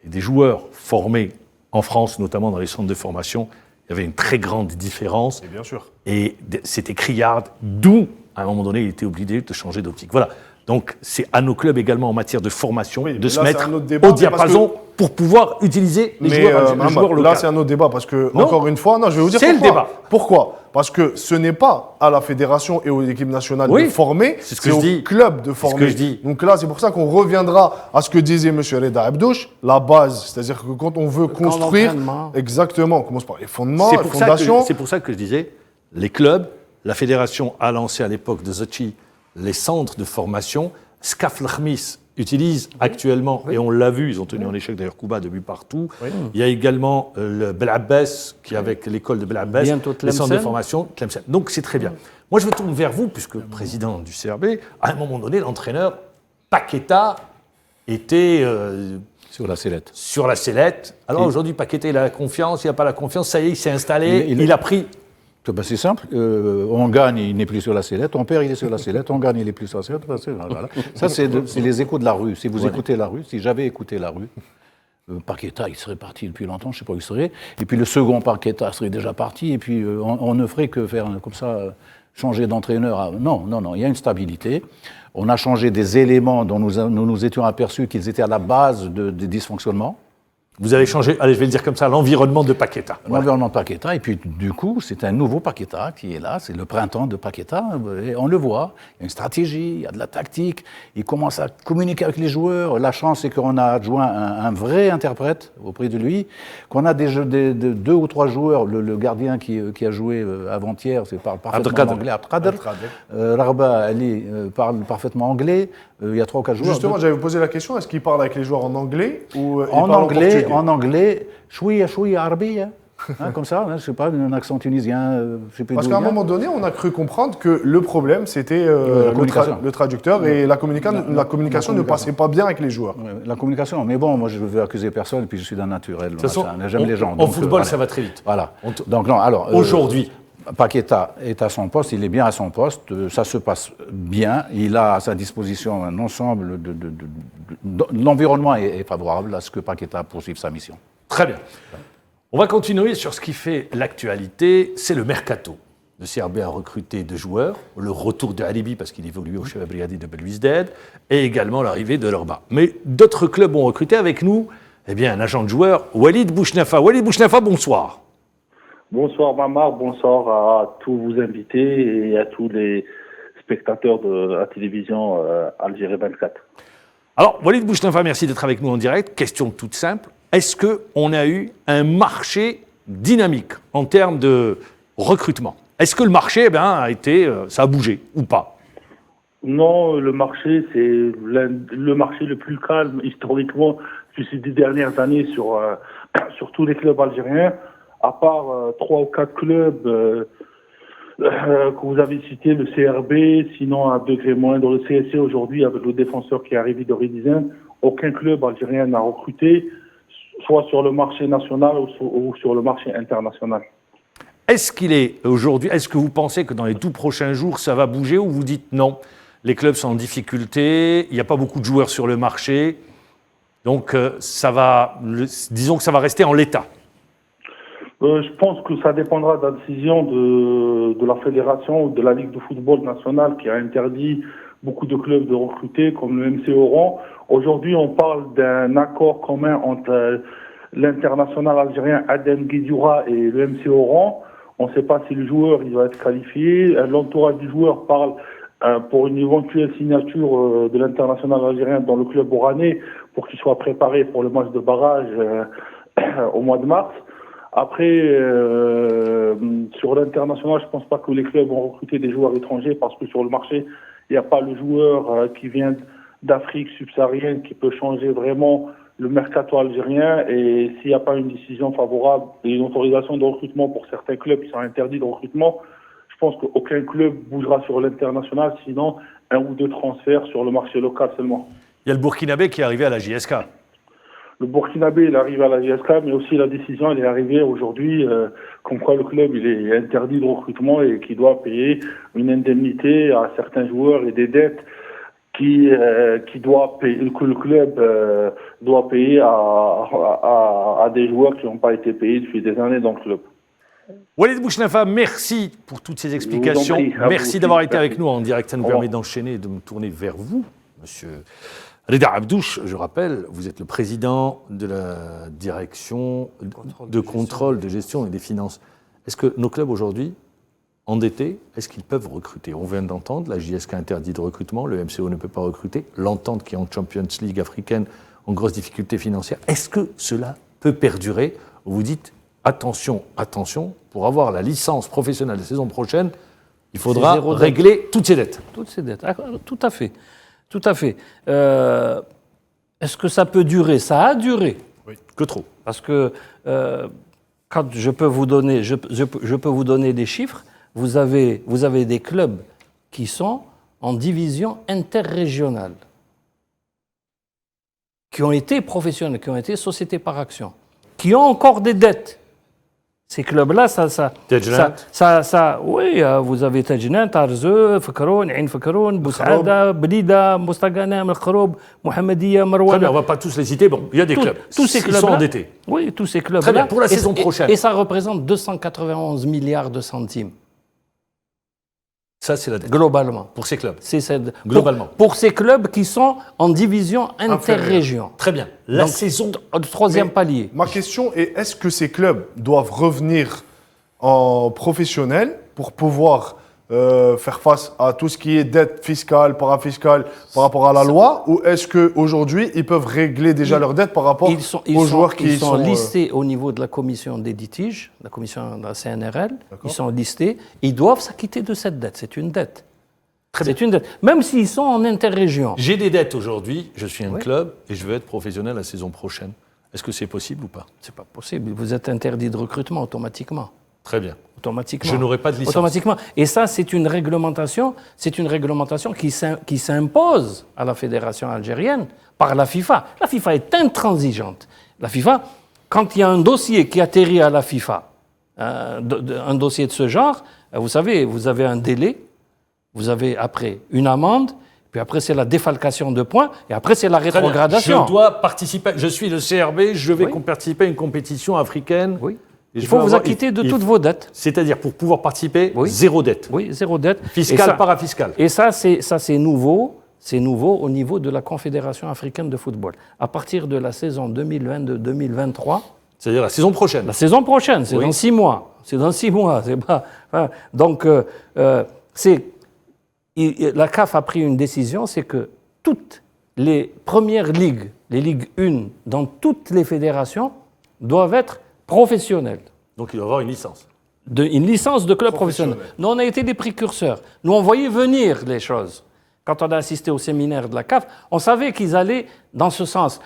et des joueurs formés en France, notamment dans les centres de formation, il y avait une très grande différence. Et bien sûr. Et c'était criard, d'où, à un moment donné, il était obligé de changer d'optique. Voilà. Donc, c'est à nos clubs également en matière de formation de se mettre au diapason pour pouvoir utiliser les joueurs locaux. Là, c'est un autre débat parce que, encore une fois, non, je vais vous dire pourquoi. C'est le débat. Pourquoi ? Parce que ce n'est pas à la fédération et aux équipes nationales de former, c'est au club de former. C'est ce que je dis. Donc là, c'est pour ça qu'on reviendra à ce que disait M. Reda Abdouche, la base. C'est-à-dire que quand on veut construire, exactement, on commence par les fondements, les fondations. C'est pour ça que je disais, les clubs, la fédération a lancé à l'époque de Zachi les centres de formation. Skaf Lkhmis utilise actuellement, et on l'a vu, ils ont tenu en échec d'ailleurs Kouba de but partout. Il y a également le Bel Abbès, qui avec l'école de Bel Abbès, les centres de formation, Tlemcen. Donc c'est très bien. Moi je me tourne vers vous, puisque président du CRB, à un moment donné, l'entraîneur Paqueta était sur la sellette. Sur la sellette. Alors aujourd'hui, Paqueta, il a la confiance, il n'a pas la confiance, ça y est, il s'est installé, il a pris... C'est simple, on gagne, il n'est plus sur la sellette, on perd, il est sur la sellette, on gagne, il n'est plus sur la sellette. Voilà. Ça, c'est les échos de la rue. Si vous écoutez la rue, si j'avais écouté la rue, Paqueta, il serait parti depuis longtemps, je ne sais pas où il serait. Et puis le second Paqueta serait déjà parti, et puis on ne ferait que faire comme ça, changer d'entraîneur. Non, il y a une stabilité. On a changé des éléments dont nous étions aperçus qu'ils étaient à la base des dysfonctionnements. Vous avez changé, allez, je vais le dire comme ça, l'environnement de Paqueta. L'environnement de Paqueta, et puis du coup, c'est un nouveau Paqueta qui est là, c'est le printemps de Paqueta, et on le voit, il y a une stratégie, il y a de la tactique, il commence à communiquer avec les joueurs. La chance, c'est qu'on a adjoint un vrai interprète auprès de lui, qu'on a deux ou trois joueurs, le gardien qui a joué avant-hier, parle parfaitement anglais, Abdelkader, Rarba Ali parle parfaitement anglais, il y a 3 ou 4 joueurs. Justement, j'avais posé la question, est-ce qu'il parle avec les joueurs en anglais ou en anglais, chouïa arabiya, comme ça, je ne sais pas, un accent tunisien, je sais plus. Parce qu'à un moment donné, on a cru comprendre que le problème, c'était le traducteur et la communication ne passait pas bien avec les joueurs. La communication, mais bon, moi je ne veux accuser personne, puis je suis d'un naturel. J'aime les gens. En football, ça va très vite. Voilà. Donc non, alors aujourd'hui, Paqueta est à son poste, il est bien à son poste, ça se passe bien, il a à sa disposition un ensemble l'environnement est favorable à ce que Paqueta poursuive sa mission. Très bien. On va continuer sur ce qui fait l'actualité, c'est le mercato. Le CRB a recruté 2 joueurs, le retour de Halibi parce qu'il évoluait au chef brigadier de Belouizdad, et également l'arrivée de Lorba. Mais d'autres clubs ont recruté avec nous, un agent de joueur, Walid Bouchnafa. Walid Bouchnafa, bonsoir. Bonsoir Mamar, bonsoir à tous vos invités et à tous les spectateurs de la télévision Algérie 24. Alors, Walid Bouchnafa, merci d'être avec nous en direct. Question toute simple. Est-ce qu'on a eu un marché dynamique en termes de recrutement ? Est-ce que le marché ça a bougé ou pas ? Non, le marché, c'est le marché le plus calme historiquement depuis ces 10 dernières années sur tous les clubs algériens, à part 3 ou 4 clubs que vous avez cités, le CRB, sinon à degré moindre, le CSC aujourd'hui avec le défenseur qui est arrivé d'Oridizin. Aucun club algérien n'a recruté, soit sur le marché national ou sur le marché international. Est-ce qu'il est aujourd'hui, est-ce que vous pensez que dans les tout prochains jours, ça va bouger ou vous dites non, les clubs sont en difficulté, il n'y a pas beaucoup de joueurs sur le marché, donc disons que ça va rester en l'état? Je pense que ça dépendra de la décision de la fédération ou de la Ligue de football nationale qui a interdit beaucoup de clubs de recruter, comme le MC Oran. Aujourd'hui, on parle d'un accord commun entre l'international algérien Adem Guedioura et le MC Oran. On ne sait pas si le joueur il va être qualifié. L'entourage du joueur parle pour une éventuelle signature de l'international algérien dans le club oranais pour qu'il soit préparé pour le match de barrage au mois de mars. Après, sur l'international, je ne pense pas que les clubs vont recruter des joueurs étrangers parce que sur le marché, il n'y a pas le joueur qui vient d'Afrique subsaharienne qui peut changer vraiment le mercato algérien. Et s'il n'y a pas une décision favorable et une autorisation de recrutement pour certains clubs qui sont interdits de recrutement, je pense qu'aucun club bougera sur l'international, sinon 1 ou 2 transferts sur le marché local seulement. Il y a le Burkinabé qui est arrivé à la JSK. Le Burkinabé, il arrive à la JSK, mais aussi la décision, elle est arrivée aujourd'hui, comme quoi le club, il est interdit de recrutement et qu'il doit payer une indemnité à certains joueurs et des dettes que le club doit payer à des joueurs qui n'ont pas été payés depuis des années dans le club. Walid Bouchnafa, merci pour toutes ces explications. Merci d'avoir été avec nous en direct. Ça nous permet d'enchaîner et de me tourner vers vous, monsieur Rida Abdouche. Je rappelle, vous êtes le président de la direction de contrôle, de gestion et des finances. Est-ce que nos clubs aujourd'hui, endettés, est-ce qu'ils peuvent recruter? On vient d'entendre, la JSK interdit de recrutement, le MCO ne peut pas recruter, l'entente qui est en Champions League africaine en grosse difficulté financière. Est-ce que cela peut perdurer? Vous dites, attention, attention, pour avoir la licence professionnelle la saison prochaine, il faudra régler toutes ces dettes. Toutes ces dettes, tout à fait. Tout à fait. Est-ce que ça peut durer? Ça a duré. Oui, que trop. Parce que quand je peux vous donner des chiffres, vous avez des clubs qui sont en division interrégionale, qui ont été professionnels, qui ont été sociétés par action, qui ont encore des dettes. Ces clubs-là, oui, vous avez Tajnant, Tarzeu, Fakroun, Ain Fakroun, Boussaada, Blida, Moustagana, Melkharoub, Mohamedia, Marwana. On ne va pas tous les citer, bon, il y a des clubs. Tous ces clubs sont endettés. Oui, tous ces clubs-là. Très bien, pour la saison prochaine. Et ça représente 291 milliards de centimes. Ça, c'est la dette. Globalement. Pour ces clubs. Globalement. Pour ces clubs qui sont en division interrégion. Très bien. La saison troisième palier. Ma question est, est-ce que ces clubs doivent revenir en professionnel pour pouvoir faire face à tout ce qui est dette fiscale, parafiscale par rapport à la loi, ou est-ce qu'aujourd'hui, ils peuvent régler déjà leurs dettes par rapport aux joueurs qui sont listés au niveau de la commission des litiges, la commission de la CNRL, ils sont listés, ils doivent s'acquitter de cette dette, c'est une dette. C'est une dette, même s'ils sont en interrégion. J'ai des dettes aujourd'hui, je suis un club et je veux être professionnel la saison prochaine. Est-ce que c'est possible ou pas? C'est pas possible, vous êtes interdit de recrutement automatiquement. Très bien. Automatiquement. Je n'aurai pas de licence. Automatiquement. Et ça, c'est une réglementation qui s'impose à la fédération algérienne par la FIFA. La FIFA est intransigeante. La FIFA, quand il y a un dossier qui atterrit à la FIFA, un dossier de ce genre, vous savez, vous avez un délai, vous avez après une amende, puis après c'est la défalcation de points, et après c'est la rétrogradation. Je dois participer, je suis le CRB, je vais participer à une compétition africaine. Oui. Il faut vous acquitter de toutes vos dettes. C'est-à-dire, pour pouvoir participer, zéro dette. Oui, zéro dette. Fiscale, parafiscale. Et ça, c'est nouveau. C'est nouveau au niveau de la Confédération africaine de football. À partir de la saison 2022-2023. C'est-à-dire la saison prochaine. La saison prochaine, c'est dans 6 mois. C'est dans 6 mois. C'est pas, donc, la CAF a pris une décision, c'est que toutes les premières ligues, les ligues 1, dans toutes les fédérations, doivent être professionnels. Donc il doit avoir une licence. Une licence de club professionnel. Nous, on a été des précurseurs. Nous, on voyait venir les choses. quand on a assisté au séminaire de la CAF, on savait qu'ils allaient dans ce sens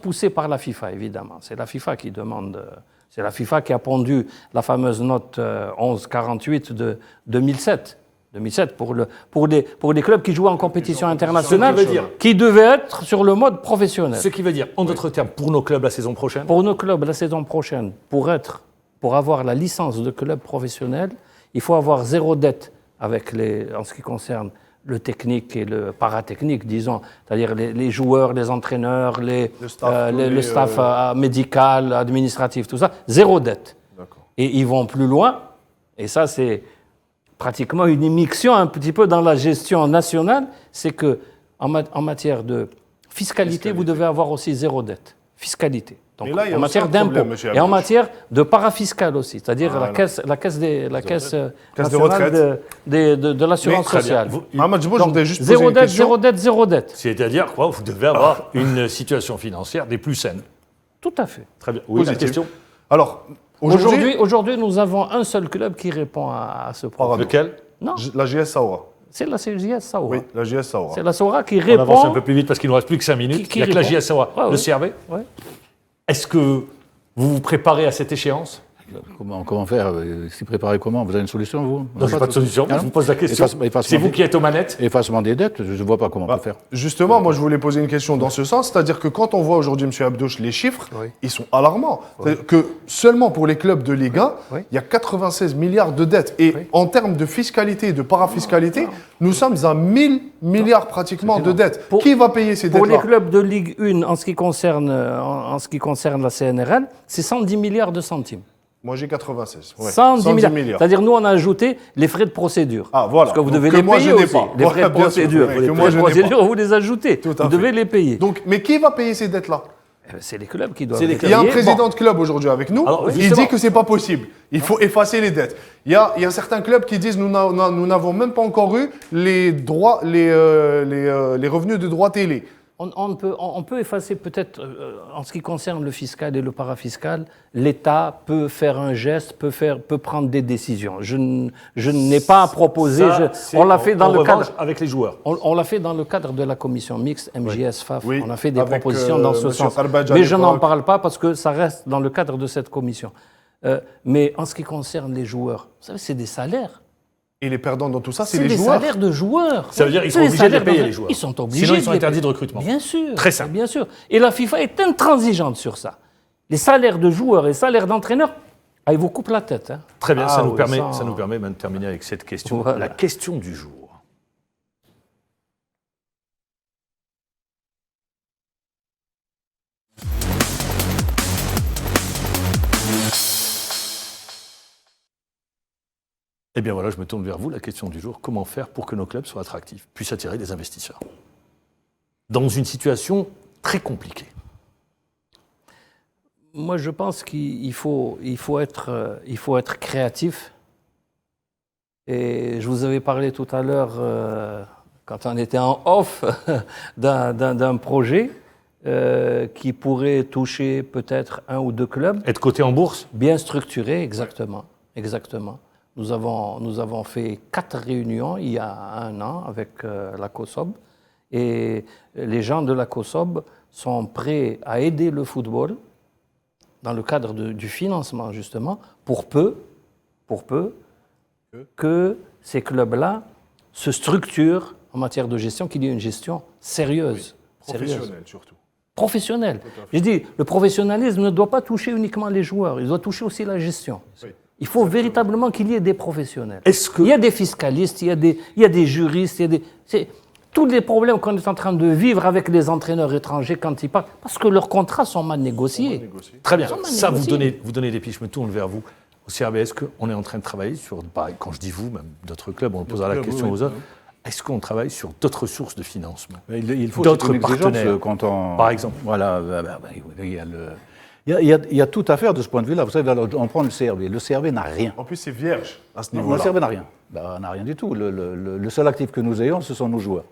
poussé par la FIFA, évidemment. C'est la FIFA qui demande, c'est la FIFA qui a pondu la fameuse note 1148 de 2007. 2007 pour les clubs qui jouaient en compétition internationale, qui devaient être sur le mode professionnel. Ce qui veut dire, en d'autres termes, pour nos clubs la saison prochaine. Pour nos clubs la saison prochaine, pour avoir la licence de club professionnel, il faut avoir 0 dette en ce qui concerne le technique et le paratechnique, disons, c'est-à-dire les joueurs, les entraîneurs, le staff médical, administratif, tout ça, 0 dette. Et ils vont plus loin, et ça c'est pratiquement une immixtion un petit peu dans la gestion nationale, c'est que en matière de fiscalité, vous devez avoir aussi 0 dette. Fiscalité. Donc, là, en matière d'impôts et en matière de parafiscal aussi, c'est-à-dire la caisse nationale de l'assurance sociale. Donc, 0 dette, 0 dette, 0 dette. C'est-à-dire quoi, vous devez avoir une situation financière des plus saines. Tout à fait. Très bien. Oui, la question. Alors, aujourd'hui, nous avons un seul club qui répond à ce problème. Lequel? Non. La JS Saoura. C'est la JS Saoura. Oui, la JS Saoura. C'est la Saoura qui On répond. avance un peu plus vite parce qu'il nous reste plus que 5 minutes. Il n'y a que la JS Saoura. Le CRB. Est-ce que vous vous préparez à cette échéance? Comment faire? S'y préparer comment? Vous avez une solution, vous? Non, je n'ai pas de solution. Je vous pose la question. C'est vous qui êtes aux manettes. Effacement des dettes, je ne vois pas comment on peut faire. Justement, moi, je voulais poser une question dans ce sens. C'est-à-dire que quand on voit aujourd'hui, M. Abdouche, les chiffres, ils sont alarmants. C'est-à-dire que seulement pour les clubs de Ligue 1, il y a 96 milliards de dettes. Et en termes de fiscalité et de parafiscalité, nous sommes à 1000 milliards pratiquement de dettes. Qui va payer ces dettes-là? Pour les clubs de Ligue 1, en ce qui concerne la CNRL, c'est 110 milliards de centimes. Moi, j'ai 96. 110 milliards. C'est-à-dire, nous, on a ajouté les frais de procédure. Ah, voilà. Parce que vous devez les payer aussi. Les frais de procédure. Les frais de procédure, vous les ajoutez. Vous devez les payer. Donc, mais qui va payer ces dettes-là? C'est les clubs qui doivent les payer. Il y a un président de club aujourd'hui avec nous. Il dit que ce n'est pas possible. Il faut effacer les dettes. Il y a certains clubs qui disent nous n'avons même pas encore eu les revenus de droits télé. On peut effacer peut-être, en ce qui concerne le fiscal et le parafiscal, l'État peut faire un geste, peut prendre des décisions. Je n'ai pas à proposer. On l'a fait dans le cadre avec les joueurs. On l'a fait dans le cadre de la commission mixte MJS-FAF. Oui. On a fait des propositions dans ce sens. Mais je n'en parle pas parce que ça reste dans le cadre de cette commission. Mais en ce qui concerne les joueurs, vous savez, c'est des salaires. Et les perdants dans tout ça, c'est les joueurs. C'est des salaires de joueurs. Ça veut dire qu'ils sont obligés de les payer, les joueurs. Ils sont obligés. Sinon, ils sont interdits de recrutement. Bien sûr. Très simple. Bien sûr. Et la FIFA est intransigeante sur ça. Les salaires de joueurs et les salaires d'entraîneurs, ils vous coupent la tête. Hein. Très bien, ça nous permet même de terminer avec cette question. Voilà. La question du jour. Eh bien voilà, je me tourne vers vous. La question du jour, comment faire pour que nos clubs soient attractifs, puissent attirer des investisseurs dans une situation très compliquée? Moi, je pense qu'il faut être créatif. Et je vous avais parlé tout à l'heure, quand on était en off, d'un projet qui pourrait toucher peut-être 1 ou 2 clubs. Être coté en bourse? Bien structuré, exactement. Nous avons fait 4 réunions il y a 1 an avec la COSOB et les gens de la COSOB sont prêts à aider le football dans le cadre du financement justement pour peu que ces clubs-là se structurent en matière de gestion, qu'il y ait une gestion sérieuse. Professionnelle surtout. Professionnelle. Je dis, le professionnalisme ne doit pas toucher uniquement les joueurs, il doit toucher aussi la gestion. Oui. Il faut véritablement qu'il y ait des professionnels. Il y a des fiscalistes, il y a des juristes, tous les problèmes qu'on est en train de vivre avec les entraîneurs étrangers quand ils partent, parce que leurs contrats sont mal négociés. Très bien, ça vous donnez des pistes. Je me tourne vers vous. Au CRB, est-ce qu'on est en train de travailler sur, quand je dis vous, même d'autres clubs, on posera la question aux autres, est-ce qu'on travaille sur d'autres sources de financement? Il faut d'autres partenaires, par exemple. Voilà, il y a tout à faire de ce point de vue-là. Vous savez, on prend le CRB. Le CRB n'a rien. En plus, c'est vierge à ce niveau-là. Le CRB n'a rien. On n'a rien du tout. Le seul actif que nous ayons, ce sont nos joueurs.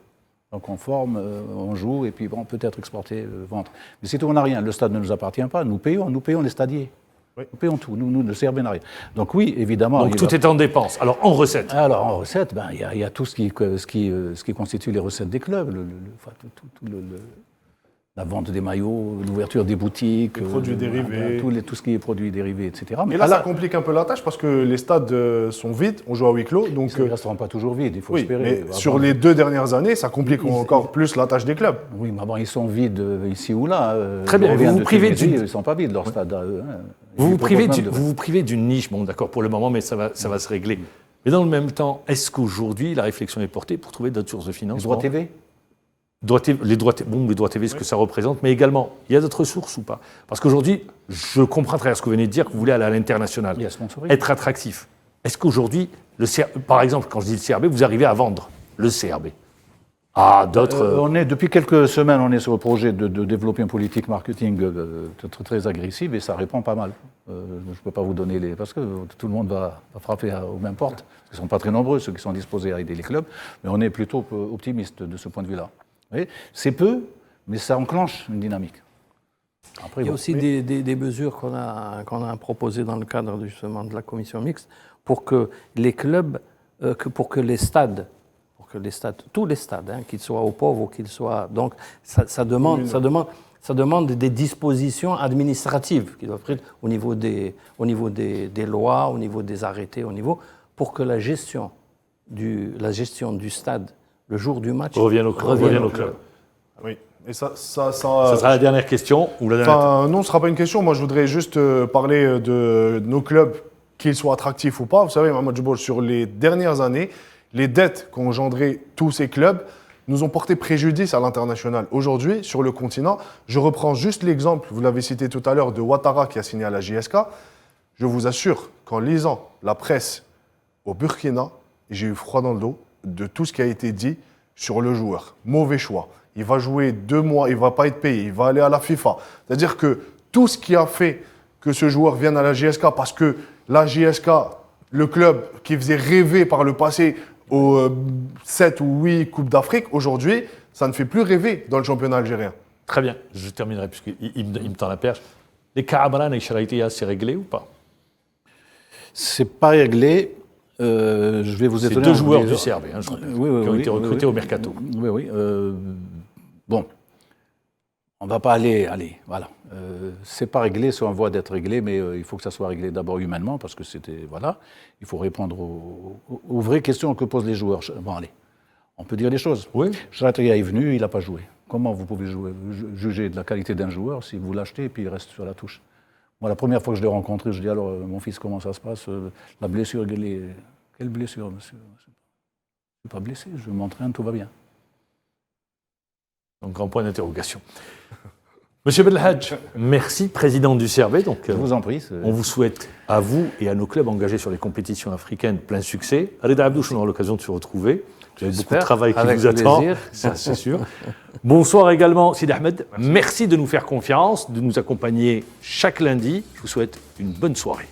Donc on forme, on joue, et puis peut-être exporter, vendre. Mais c'est tout, on n'a rien. Le stade ne nous appartient pas. Nous payons les stadiers. Oui. Nous payons tout, nous le CRB n'a rien. Donc oui, évidemment... Donc tout est en dépenses. Alors en recettes? Alors en recettes, il y a tout ce qui constitue les recettes des clubs, la vente des maillots, l'ouverture des boutiques, les produits dérivés, tout ce qui est produits dérivés, etc. Mais là, ça complique un peu la tâche parce que les stades sont vides, on joue à huis clos. Donc, ils ne resteront pas toujours vides, il faut espérer. Mais sur les 2 dernières années, ça complique encore plus la tâche des clubs. Oui, mais bon, ils sont vides ici ou là. Très bien, vous vous privez ils ne sont pas vides, leurs stades. Vous vous privez d'une niche, bon d'accord pour le moment, mais ça va se régler. Mais dans le même temps, est-ce qu'aujourd'hui, la réflexion est portée pour trouver d'autres sources de financement? Les droits TV? Les droits TV, ce que ça représente, mais également, il y a d'autres sources ou pas? Parce qu'aujourd'hui, je comprends très bien ce que vous venez de dire, que vous voulez aller à l'international, être attractif. Est-ce qu'aujourd'hui, par exemple, quand je dis le CRB, vous arrivez à vendre le CRB à d'autres... Depuis quelques semaines, on est sur le projet de développer une politique marketing très agressive et ça répond pas mal. Je ne peux pas vous donner parce que tout le monde va frapper aux mêmes portes. Ils ne sont pas très nombreux, ceux qui sont disposés à aider les clubs, mais on est plutôt optimiste de ce point de vue-là. C'est peu, mais ça enclenche une dynamique. Après, il y a aussi des mesures qu'on a proposées dans le cadre justement de la commission mixte pour que les clubs, pour que les stades, tous les stades, qu'ils soient aux pauvres ou qu'ils soient... Donc, ça demande des dispositions administratives qui doivent être prises au niveau des lois, au niveau des arrêtés, pour que la gestion du stade le jour du match revienne au club. Oui. Et ça sera la dernière question ou la dernière... Non, ce ne sera pas une question. Moi, je voudrais juste parler de nos clubs, qu'ils soient attractifs ou pas. Vous savez, Mohamed Jebouch, sur les dernières années, les dettes qu'ont engendrées tous ces clubs nous ont porté préjudice à l'international. Aujourd'hui, sur le continent, je reprends juste l'exemple, vous l'avez cité tout à l'heure, de Ouattara qui a signé à la JSK. Je vous assure qu'en lisant la presse au Burkina, j'ai eu froid dans le dos de tout ce qui a été dit sur le joueur. Mauvais choix. Il va jouer 2 mois, il ne va pas être payé, il va aller à la FIFA. C'est-à-dire que tout ce qui a fait que ce joueur vienne à la JSK, parce que la JSK, le club qui faisait rêver par le passé aux 7 ou 8 Coupes d'Afrique, aujourd'hui, ça ne fait plus rêver dans le championnat algérien. Très bien, je terminerai puisqu'il me tend la perche. Les Kaabran et Sharaïtia, c'est réglé ou pas? C'est pas réglé. Je vais vous étonner. C'est 2 joueurs du CRB qui ont été recrutés au Mercato. Oui. Bon, on ne va pas aller, voilà. C'est pas réglé, c'est en voie d'être réglé, mais il faut que ça soit réglé d'abord humainement, parce que il faut répondre aux vraies questions que posent les joueurs. Bon, allez, on peut dire les choses. Oui. Sharaïtia est venu, il n'a pas joué. Comment vous pouvez juger de la qualité d'un joueur si vous l'achetez et puis il reste sur la touche? Moi, la première fois que je l'ai rencontré, je dis alors, mon fils, comment ça se passe? La blessure, quelle blessure, monsieur? Je ne suis pas blessé, je m'entraîne, tout va bien. Donc, grand point d'interrogation. Monsieur Belhadj, merci, président du CRB. Donc, je vous en prie. On vous souhaite, à vous et à nos clubs engagés sur les compétitions africaines, plein succès. Reda Abdouch, on aura l'occasion de se retrouver. Vous avez beaucoup de travail qui vous attend, ça c'est sûr. Bonsoir également, Sidi Ahmed. Merci de nous faire confiance, de nous accompagner chaque lundi. Je vous souhaite une bonne soirée.